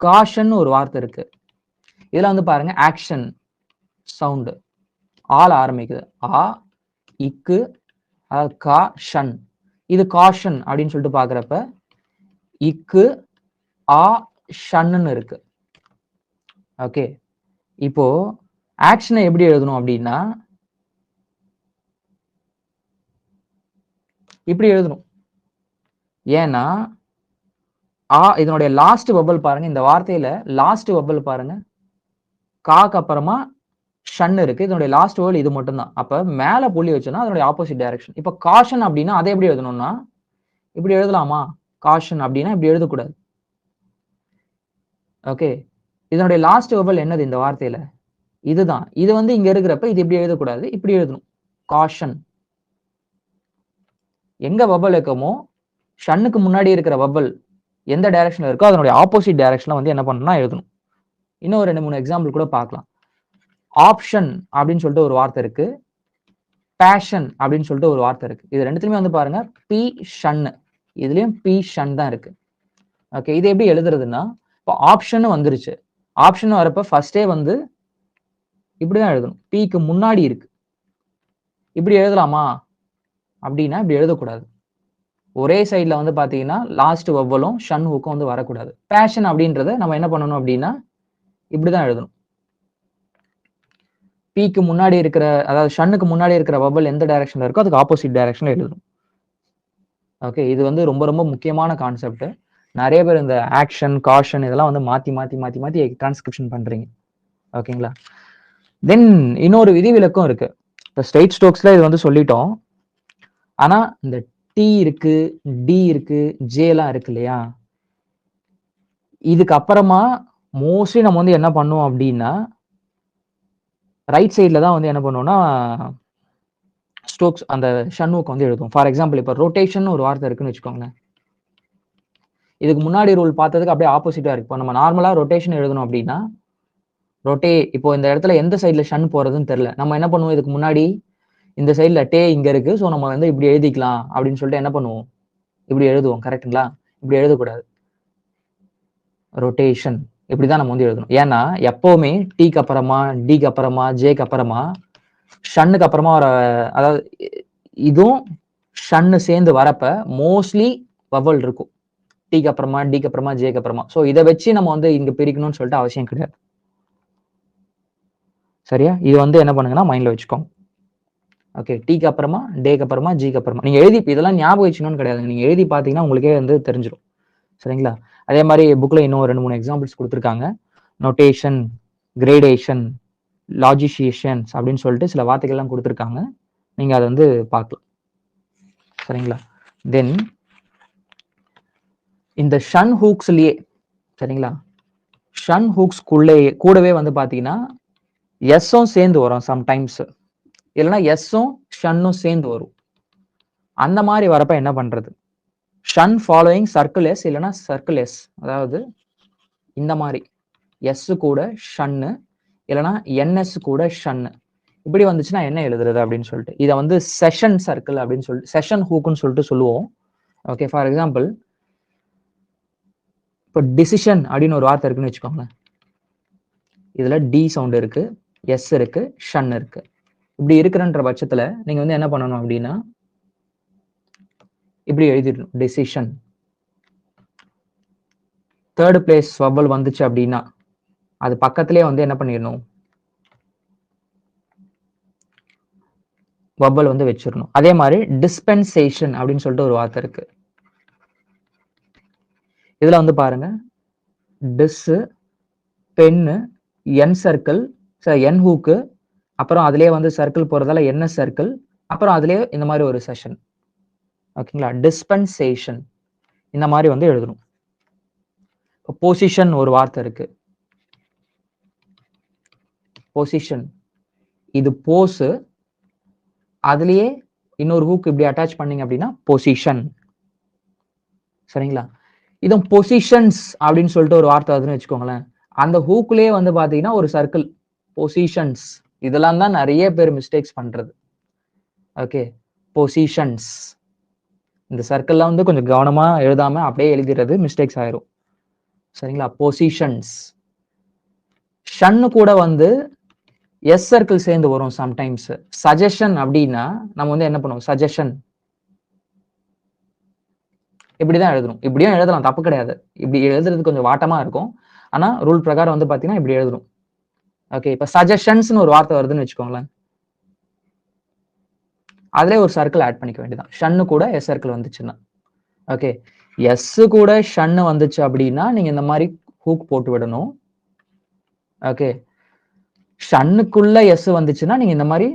காஷன் ஒரு வார்த்தை இருக்கு. இதுல வந்து பாருங்க ஆக்ஷன் சவுண்டு ஆல ஆரம்பிக்குது. ஆ, இக்கு, அதாவது கா, ஷன். இது காஷன் அப்படின்னு சொல்லிட்டு பாக்குறப்ப இக்கு, ஆ, ஷன்னு இருக்கு. ஓகே, இப்போ ஆக்ஷனை எப்படி எழுதணும் அப்படின்னா இப்படி எழுதணும். ஏன்னா இதனுடைய லாஸ்ட் வவ்வல் பாருங்க. இந்த வார்த்தையில லாஸ்ட் வவ்வல் பாருங்க, காக்கு அப்புறமா ஷன் இருக்கு. இதனுடைய லாஸ்ட் வவ்வல் இது மட்டும் தான். அப்ப மேல புள்ளி வச்சோம்னா அதனுடைய ஆப்போசிட் டைரக்ஷன். இப்ப காஷன் அப்படின்னா அதை எப்படி எழுதணும்னா இப்படி எழுதலாமா? காஷன் அப்படின்னா இப்படி எழுதக்கூடாது. ஓகே, இதனுடைய லாஸ்ட் வவ்வல் என்னது இந்த வார்த்தையில? இதுதான். இது வந்து இங்க இருக்கிறப்ப இது இப்படி எழுதக்கூடாது, இப்படி எழுதணும். காஷன். எங்க வவ்வல் இருக்கமோ ஷன்னுக்கு முன்னாடி இருக்கிற வவ்வல் எந்த டைரக்ஷன்ல இருக்கோ அதனுடைய ஆப்போசிட் டைரக்ஷன்ல வந்து என்ன பண்ணணும்னா எழுதணும். இன்னும் 2-3 எக்ஸாம்பிள் கூட பார்க்கலாம். ஆப்ஷன் அப்படின்னு சொல்லிட்டு ஒரு வார்த்தை இருக்கு, பேஷன் அப்படின்னு சொல்லிட்டு ஒரு வார்த்தை இருக்கு. இது ரெண்டுத்துலயுமே வந்து பாருங்க பி ஷன், இதுலயும் பி ஷன் தான் இருக்கு. ஓகே, இது எப்படி எழுதுறதுன்னா இப்போ ஆப்ஷன் வந்துருச்சு. ஆப்ஷன் வரப்ப ஃபர்ஸ்டே வந்து இப்படிதான் எழுதணும். பிக்கு முன்னாடி இருக்கு. இப்படி எழுதலாமா அப்படின்னா இப்படி எழுதக்கூடாது. ஒரே சைட்ல வந்து பாத்தீங்கன்னா லாஸ்ட் வவ்வலும் ஷன் ஹூக்கும் வந்து வரக்கூடாது. பேஷன் அப்படின்றத நம்ம என்ன பண்ணணும் அப்படின்னா இப்படிதான் எழுதணும். பிக்கு முன்னாடி இருக்கிற, அதாவது ஷன்னுக்கு முன்னாடி இருக்கிற வவ்வல் எந்த டைரக்ஷன்ல இருக்கோ அதுக்கு ஆப்போசிட் டைரக்ஷன்ல எழுதணும். ஓகே, இது வந்து ரொம்ப ரொம்ப முக்கியமான கான்செப்ட். நிறைய பேர் இந்த ஆக்ஷன், காஷன் இதெல்லாம் வந்து மாத்தி மாத்தி மாத்தி மாத்தி டிரான்ஸ்கிரிப்ஷன் பண்றீங்க. ஓகேங்களா? தென் இன்னொரு விதிவிலக்கும் இருக்கு. இப்போ ஸ்ட்ரெயிட் ஸ்ட்ரோக்ஸ்ல இது வந்து சொல்லிட்டோம். ஆனா இந்த டி இருக்கு, டி இருக்கு, ஜே எல்லாம் இருக்கு இல்லையா? இதுக்கு அப்புறமா மோஸ்ட்லி நம்ம வந்து என்ன பண்ணுவோம் அப்படின்னா ரைட் சைட்ல தான் வந்து என்ன பண்ணுவோம்னா ஸ்ட்ரோக்ஸ் அந்த ஷன்னுக்கு வந்து எழுதுவோம். ஃபார் எக்ஸாம்பிள் இப்போ ரொட்டேஷன் ஒரு வார்த்தை இருக்குன்னு வச்சுக்கோங்களேன். இதுக்கு முன்னாடி ரூல் பார்த்ததுக்கு அப்படியே ஆப்போசிட்டா இருக்கு. இப்போ நம்ம நார்மலா ரொட்டேஷன் எழுதணும் அப்படின்னா இப்போ இந்த இடத்துல எந்த சைட்ல ஷன் போறதுன்னு தெரியல. நம்ம என்ன பண்ணுவோம், இதுக்கு முன்னாடி இந்த சைட்ல டே இங்க இருக்கு, ஸோ நம்ம வந்து இப்படி எழுதிக்கலாம் அப்படின்னு சொல்லிட்டு என்ன பண்ணுவோம், இப்படி எழுதுவோம். கரெக்ட்டுங்களா? இப்படி எழுதக்கூடாது. ரொட்டேஷன் இப்படிதான் நம்ம வந்து எழுதணும். ஏன்னா எப்பவுமே டீக்கு அப்புறமா, டிக்கு அப்புறமா, ஜேக்கு அப்புறமா, ஷன்னுக்கு அப்புறமா வர, அதாவது இதுவும் ஷன்னு சேர்ந்து வரப்ப மோஸ்ட்லி வவல் இருக்கும். டீக்கு அப்புறமா, டிக்கு அப்புறமா, ஜேக்கு அப்புறமா. ஸோ இதை வச்சு நம்ம வந்து இங்க பிரிக்கணும்னு சொல்லிட்டு அவசியம் கிடையாது. சரியா? இது வந்து என்ன பண்ணுங்கன்னா மைண்ட்ல வச்சுக்கோங்க. ஓகே, டீக்கு அப்புறமா, டேக்கு அப்புறமா, ஜிக்கு அப்புறமா. நீங்க எழுதி இதெல்லாம் ஞாபகம் வச்சுக்கணும்னு கிடையாது. நீங்க எழுதி பார்த்தீங்கன்னா உங்களுக்கே வந்து தெரிஞ்சிடும். சரிங்களா? அதே மாதிரி புக்ல இன்னும் 2-3 எக்ஸாம்பிள்ஸ் கொடுத்துருக்காங்க. நொட்டேஷன், கிரேடேஷன், லாஜிஷியேஷன்ஸ் அப்படின்னு சொல்லிட்டு சில வார்த்தைகள்லாம் கொடுத்துருக்காங்க. நீங்க அதை வந்து பார்க்கலாம். சரிங்களா? தென் இந்த ஷன் ஹூக்ஸ்லயே, சரிங்களா, ஷன் ஹூக்ஸ்குள்ளே கூடவே வந்து பாத்தீங்கன்னா எஸ்ஸும் சேர்ந்து வரும் சம்டைம்ஸ், இல்லைன்னா எஸ்ஸும் ஷன்னும் சேர்ந்து வரும். அந்த மாதிரி வரப்ப என்ன பண்றது? ஷன் ஃபாலோயிங் சர்க்கிள் எஸ் இல்லைன்னா சர்க்கிள் எஸ், அதாவது இந்த மாதிரி எஸ் கூட ஷன்னு இல்லைன்னா என்எஸ் கூட ஷன்னு இப்படி வந்துச்சுன்னா என்ன எழுதுறது அப்படின்னு சொல்லிட்டு இதை வந்து செஷன் சர்க்கிள் அப்படின்னு சொல்லிட்டு செஷன் ஹூக்குன்னு சொல்லிட்டு சொல்லுவோம். ஓகே, ஃபார் எக்ஸாம்பிள் இப்போ டிசிஷன் அப்படின்னு ஒரு வார்த்தை இருக்குன்னு வச்சுக்கோங்களேன். இதுல டி சவுண்ட் இருக்கு, எஸ் இருக்கு, ஷன் இருக்கு. இப்படி இருக்கிறன்ற பட்சத்துல நீங்க வந்து என்ன பண்ணணும் அப்படின்னா இப்படி எழுதிடணும், டெசிஷன். தேர்ட் பிளேஸ் வவல் வந்துச்சு அப்படின்னா அது பக்கத்திலே வந்து என்ன பண்ணிடணும், வவல் வந்து வச்சிடணும். அதே மாதிரி டிஸ்பென்சேஷன் அப்படின்னு சொல்லிட்டு ஒரு வார்த்தை இருக்கு. இதுல வந்து பாருங்க, டிஸ், பென்னு, என் சர்க்கிள், என் ஹூக்கு, அப்புறம் அதுலயே வந்து சர்க்கிள் போறதால என்ன சர்க்கிள், அப்புறம் அதுலயே இந்த மாதிரி ஒரு செஷன். ஓகேங்களா? டிஸ்பென்சேஷன் இந்த மாதிரி வந்து எழுதணும். பொசிஷன் ஒரு வார்த்தை இருக்கு. பொசிஷன் இது போஸ், அதுலயே இன்னொரு ஹூக் இப்படி அட்டாச் பண்ணீங்க அப்படின்னா பொசிஷன். சரிங்களா? இதுவும் பொசிஷன்ஸ் அப்படின்னு சொல்லிட்டு ஒரு வார்த்தை வருதுன்னு வச்சுக்கோங்களேன். அந்த ஹூக்லயே வந்து பாத்தீங்கன்னா ஒரு சர்க்கிள் பொசிஷன்ஸ். இதெல்லாம் தான் நிறைய பேர் மிஸ்டேக்ஸ் பண்றது. Okay, positions. இந்த சர்க்கிள்ல வந்து கொஞ்சம் கவனமா எழுதாம அப்படியே எழுதிறது மிஸ்டேக்ஸ் ஆயிரும். சரிங்களா? பொசிஷன்ஸ். ஷன்னு கூட வந்து எஸ் சர்க்கிள் சேர்ந்து வரும் சம்டைம்ஸ். சஜஷன் அப்படின்னா நம்ம வந்து என்ன பண்ணுவோம், சஜஷன் இப்படிதான் எழுதணும். இப்படியும் எழுதலாம், தப்பு கிடையாது. இப்படி எழுதுறது கொஞ்சம் வாட்டமா இருக்கும். ஆனா ரூல் பிரகாரம் வந்து பாத்தீங்கன்னா இப்படி எழுதணும். ஓகே, இப்ப சஜஷன்ஸ்னு ஒரு வார்த்தை வருதுன்னு வச்சுக்கோங்களேன். அதுல ஒரு சர்க்கிள் ஆட் பண்ணிக்க வேண்டியதான். ஷன்னு கூட எஸ் சர்க்கிள் வந்துச்சுன்னா. ஓகே, எஸ் கூட ஷன்னு வந்துச்சு அப்படின்னா நீங்க இந்த மாதிரி ஹூக் போட்டு விடணும். ஓகே, ஷன்னுக்குள்ள எஸ் வந்துச்சுன்னா நீங்க இந்த மாதிரி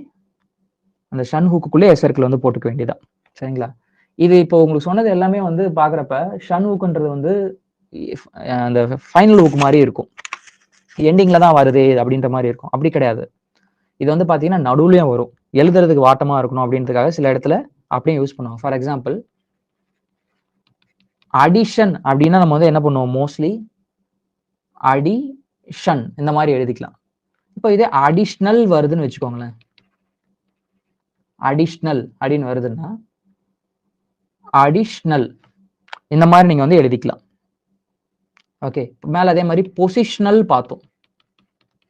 அந்த ஷன் ஹூக்குள்ளே எஸ் சர்க்கிள் வந்து போட்டுக்க வேண்டியதான். சரிங்களா? இது இப்போ உங்களுக்கு சொன்னது எல்லாமே வந்து பாக்குறப்ப ஷன் ஹூக்ன்றது வந்து அந்த ஃபைனல் ஹூக் மாதிரி இருக்கும். எண்டிங்ல தான் வருது அப்படின்ற மாதிரி இருக்கும். அப்படி கிடையாது. இது வந்து பாத்தீங்கன்னா நடுவுலயும் வரும். எழுதுறதுக்கு வாட்டமா இருக்கணும் அப்படின்றதுக்காக சில இடத்துல அப்படியே யூஸ் பண்ணுவாங்க. ஃபார் எக்ஸாம்பிள், அடிஷன் அப்படின்னா நம்ம வந்து என்ன பண்ணுவோம், மோஸ்ட்லி அடிஷன் இந்த மாதிரி எழுதிக்கலாம். இப்போ இதே அடிஷ்னல் வருதுன்னு வச்சுக்கோங்களேன். அடிஷ்னல் அப்படின்னு வருதுன்னா அடிஷ்னல் இந்த மாதிரி நீங்க வந்து எழுதிக்கலாம். ஓகே, மேல அதே மாதிரி பொசிஷனல் பார்த்தோம்,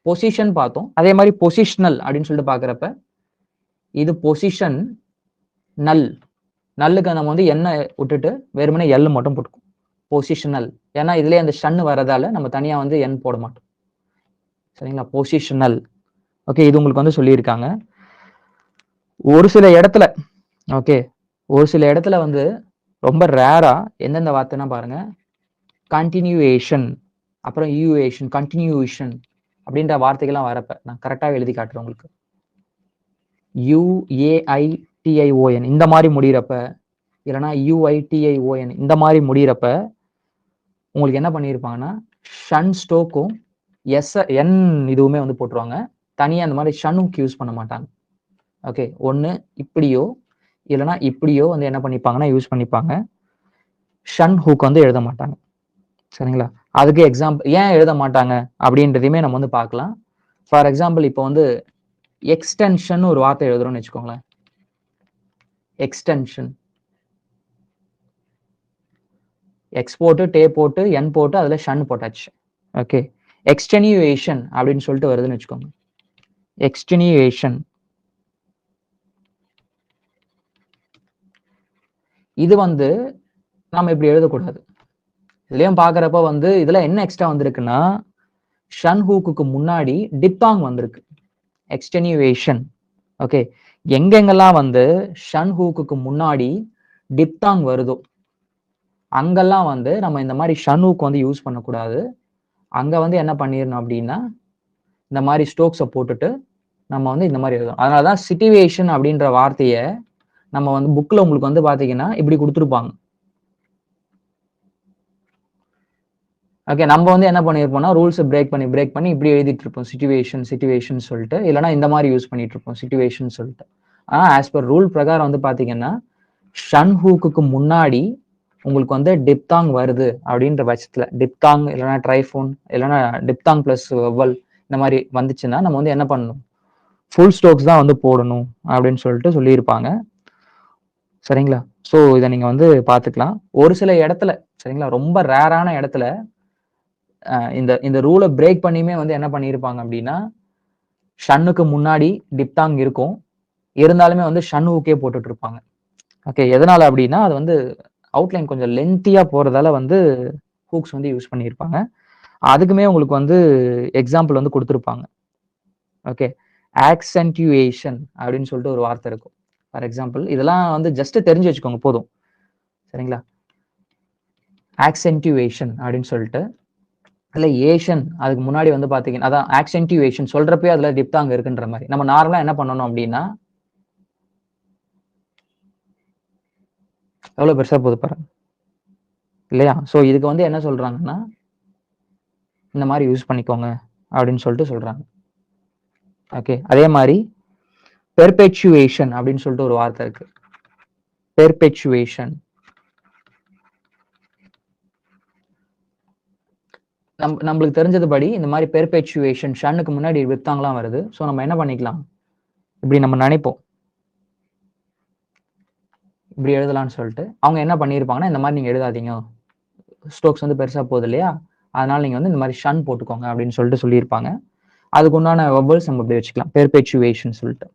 பொசிஷன் பார்த்தோம். அதே மாதிரி பொசிஷனல் அப்படின்னு சொல்லிட்டு பாக்குறப்ப இது பொசிஷன் நல், நல்லுக்கு நம்ம வந்து என்ன விட்டுட்டு வெறுமனே எல் மட்டும் போட்டுக்கும், பொசிஷனல். ஏன்னா இதுலயே அந்த ஷன் வரதால நம்ம தனியா வந்து என் போட மாட்டோம். சரிங்களா? பொசிஷனல். ஓகே, இது உங்களுக்கு வந்து சொல்லியிருக்காங்க. ஒரு சில இடத்துல, ஓகே, ஒரு சில இடத்துல வந்து ரொம்ப ரேரா எந்தெந்த வார்த்தைன்னா பாருங்க, கண்டினியூவேஷன், அப்புறம் யூஏஷன், கண்டினியூஷன் அப்படின்ற வார்த்தைகள்லாம் வரப்ப நான் கரெக்டாக எழுதி காட்டுறேன் உங்களுக்கு. யுஏஐடிஐஓஎன் இந்த மாதிரி முடிகிறப்ப, இல்லைன்னா யுஐடிஐஓஎன் இந்த மாதிரி முடிகிறப்ப உங்களுக்கு என்ன பண்ணியிருப்பாங்கன்னா ஷன் ஸ்டோக்கும் என் இதுவுமே வந்து போட்டுருவாங்க. தனியாக அந்த மாதிரி ஷன்னுக்கு யூஸ் பண்ண மாட்டாங்க. ஓகே, ஒன்று இப்படியோ இல்லைன்னா இப்படியோ வந்து என்ன பண்ணிப்பாங்கன்னா யூஸ் பண்ணிப்பாங்க. ஷன் ஹூக் வந்து எழுத மாட்டாங்க. சரிங்களா? அதுக்கு எக்ஸாம்பிள் ஏன் எழுத மாட்டாங்க அப்படின்றதையுமே நம்ம வந்து பார்க்கலாம். ஃபார் எக்ஸாம்பிள், இப்போ வந்து எக்ஸ்டென்ஷன் ஒரு வார்த்தை எழுதுறோம்னு வச்சுக்கோங்களேன். எக்ஸ்டென்ஷன், எக்ஸ் போட்டு டே போட்டு என் போட்டு அதுல ஷன் போட்டாச்சு. ஓகே, எக்ஸ்டெனியூவேஷன் அப்படின்னு சொல்லிட்டு வருதுன்னு வச்சுக்கோங்க. எக்ஸ்டெனியூவேஷன் இது வந்து நம்ம இப்படி எழுதக்கூடாது. இதுலயும் பாக்குறப்ப வந்து இதுல என்ன எக்ஸ்ட்ரா வந்திருக்குன்னா ஷன் ஹூக்குக்கு முன்னாடி டிப்தாங் வந்திருக்கு. எக்ஸ்டெனியூவேஷன். ஓகே, எங்கெங்கெல்லாம் வந்து ஷன் ஹூக்குக்கு முன்னாடி டிப்தாங் வருதோ அங்கெல்லாம் வந்து நம்ம இந்த மாதிரி ஷன் ஹூக் வந்து யூஸ் பண்ணக்கூடாது. அங்க வந்து என்ன பண்ணிடணும் அப்படின்னா இந்த மாதிரி ஸ்டோக்ஸை போட்டுட்டு நம்ம வந்து இந்த மாதிரி எழுதணும். அதனாலதான் சிச்சுவேஷன் அப்படின்ற வார்த்தையை நம்ம வந்து புக்ல உங்களுக்கு வந்து பாத்தீங்கன்னா இப்படி கொடுத்துருப்பாங்க. ஓகே, நம்ம வந்து என்ன பண்ணிருப்போம்னா ரூல்ஸ் பிரேக் பண்ணி இப்படி எழுதிட்டு இருப்போம், சிச்சுவேஷன் சொல்லிட்டு, இல்லைன்னா இந்த மாதிரி யூஸ் பண்ணிட்டு இருப்போம் சிச்சுவேஷன் சொல்லிட்டு. ஆனா ஆஸ் பர் ரூல் பிரகாரம் வந்து பாத்தீங்கன்னா ஷன் ஹூக்குக்கு முன்னாடி உங்களுக்கு வந்து டிப்தாங் வருது அப்படின்ற பட்சத்துல டிப்தாங் இல்லைன்னா ட்ரைஃபோன் இல்லைன்னா டிப்தாங் பிளஸ் வவல் இந்த மாதிரி வந்துச்சுன்னா நம்ம வந்து என்ன பண்ணணும், ஃபுல் ஸ்டோக்ஸ் தான் வந்து போடணும் அப்படின்னு சொல்லிட்டு சொல்லியிருப்பாங்க. சரிங்களா? ஸோ இதை நீங்க வந்து பார்த்துக்கலாம். ஒரு சில இடத்துல, சரிங்களா, ரொம்ப ரேரான இடத்துல இந்த இந்த ரூலை பிரேக் பண்ணியுமே வந்து என்ன பண்ணியிருப்பாங்க அப்படின்னா ஷன்னுக்கு முன்னாடி டிப்தாங் இருக்கும், இருந்தாலுமே வந்து ஷன் ஹூக்கே போட்டுட்டு இருப்பாங்க. ஓகே, எதனால அப்படின்னா அது வந்து அவுட்லைன் கொஞ்சம் லென்த்தியா போறதால வந்து ஹூக்ஸ் வந்து யூஸ் பண்ணியிருப்பாங்க. அதுக்குமே உங்களுக்கு வந்து எக்ஸாம்பிள் வந்து குடுத்திருப்பாங்க. ஓகே. ஆக்சென்டியூவேஷன் அப்படின்னு சொல்லிட்டு ஒரு வார்த்தை இருக்கும். ஃபார் எக்ஸாம்பிள் இதெல்லாம் வந்து ஜஸ்ட் தெரிஞ்சு வச்சுக்கோங்க போதும். சரிங்களா? ஆக்சென்டியூவேஷன் அப்படின்னு சொல்லிட்டு இல்ல ஏஷன் அதுக்கு முன்னாடி வந்து பாத்தீங்கன்னா அதான் ஆக்சென்டியூவேஷன் சொல்றப்பயே அதுல டிப்த் அங்க இருக்குன்ற மாதிரி. நம்ம நார்மலா என்ன பண்ணணும் அப்படின்னா எவ்வளவு பெருசா போகுது பாருங்க. இல்லையா? சோ இதுக்கு வந்து என்ன சொல்றாங்கன்னா இந்த மாதிரி யூஸ் பண்ணிக்கோங்க அப்படின்னு சொல்லிட்டு சொல்றாங்க. ஓகே. அதே மாதிரி பெர்பெச்சுவேஷன் அப்படின்னு சொல்லிட்டு ஒரு வார்த்தை இருக்கு. பெர்பெச்சுவேஷன் நம்மளுக்கு தெரிஞ்சதுபடி இந்த மாதிரி பெர்பெச்சுவேஷன் ஷன்னுக்கு முன்னாடி வித்தாங்கலாம் வருது. ஸோ நம்ம என்ன பண்ணிக்கலாம், இப்படி நம்ம நினைப்போம் இப்படி எழுதலாம்னு சொல்லிட்டு அவங்க என்ன பண்ணியிருப்பாங்கன்னா இந்த மாதிரி நீங்க எழுதாதீங்க, ஸ்டோக்ஸ் வந்து பெருசா போகுது இல்லையா, அதனால நீங்க வந்து இந்த மாதிரி ஷன் போட்டுக்கோங்க அப்படின்னு சொல்லிட்டு சொல்லியிருப்பாங்க. அதுக்கு உண்டான வெர்பல்ஸ் நம்ம இப்படி வச்சுக்கலாம், பெர்பெச்சுவேஷன் சொல்லிட்டு.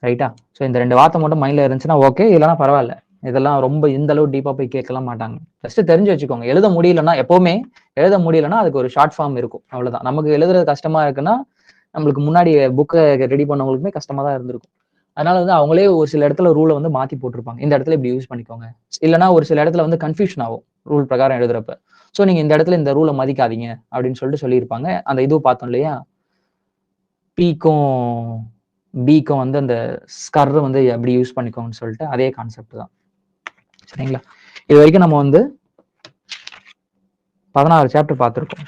ரைட்டா? ஸோ இந்த 2 வார்த்தை மட்டும் மைண்ட்ல இருந்துச்சுன்னா ஓகே, இல்லைன்னா பரவாயில்ல. இதெல்லாம் ரொம்ப இந்த அளவு டீப்பா போய் கேட்கலாம் மாட்டாங்க. ஜஸ்ட் தெரிஞ்சு வச்சுக்கோங்க. எழுத முடியலன்னா எப்பவுமே எழுத முடியலன்னா அதுக்கு ஒரு ஷார்ட் ஃபார்ம் இருக்கும். அவ்வளவுதான். நமக்கு எழுதுறது கஷ்டமா இருக்குன்னா நம்மளுக்கு முன்னாடி புக்கை ரெடி பண்ணவங்களுக்குமே கஷ்டமா தான் இருந்திருக்கும். அதனால வந்து அவங்களே ஒரு சில இடத்துல ரூலை வந்து மாத்தி போட்டிருப்பாங்க. இந்த இடத்துல இப்படி யூஸ் பண்ணிக்கோங்க. இல்லைன்னா ஒரு சில இடத்துல வந்து கன்ஃபியூஷன் ஆகும் ரூல் பிரகாரம் எழுதுறப்ப. ஸோ நீங்க இந்த இடத்துல இந்த ரூலை மதிக்காதீங்க அப்படின்னு சொல்லிட்டு சொல்லியிருப்பாங்க. அந்த இதுவும் பார்த்தோம் இல்லையா, பீக்கும் பிக்கும் வந்து அந்த ஸ்கர் வந்து எப்படி யூஸ் பண்ணிக்கோங்கன்னு சொல்லிட்டு அதே கான்செப்ட் தான். சரிங்களா? இது வரைக்கும் நம்ம வந்து 16 சாப்டர் பார்த்துருக்கோம்.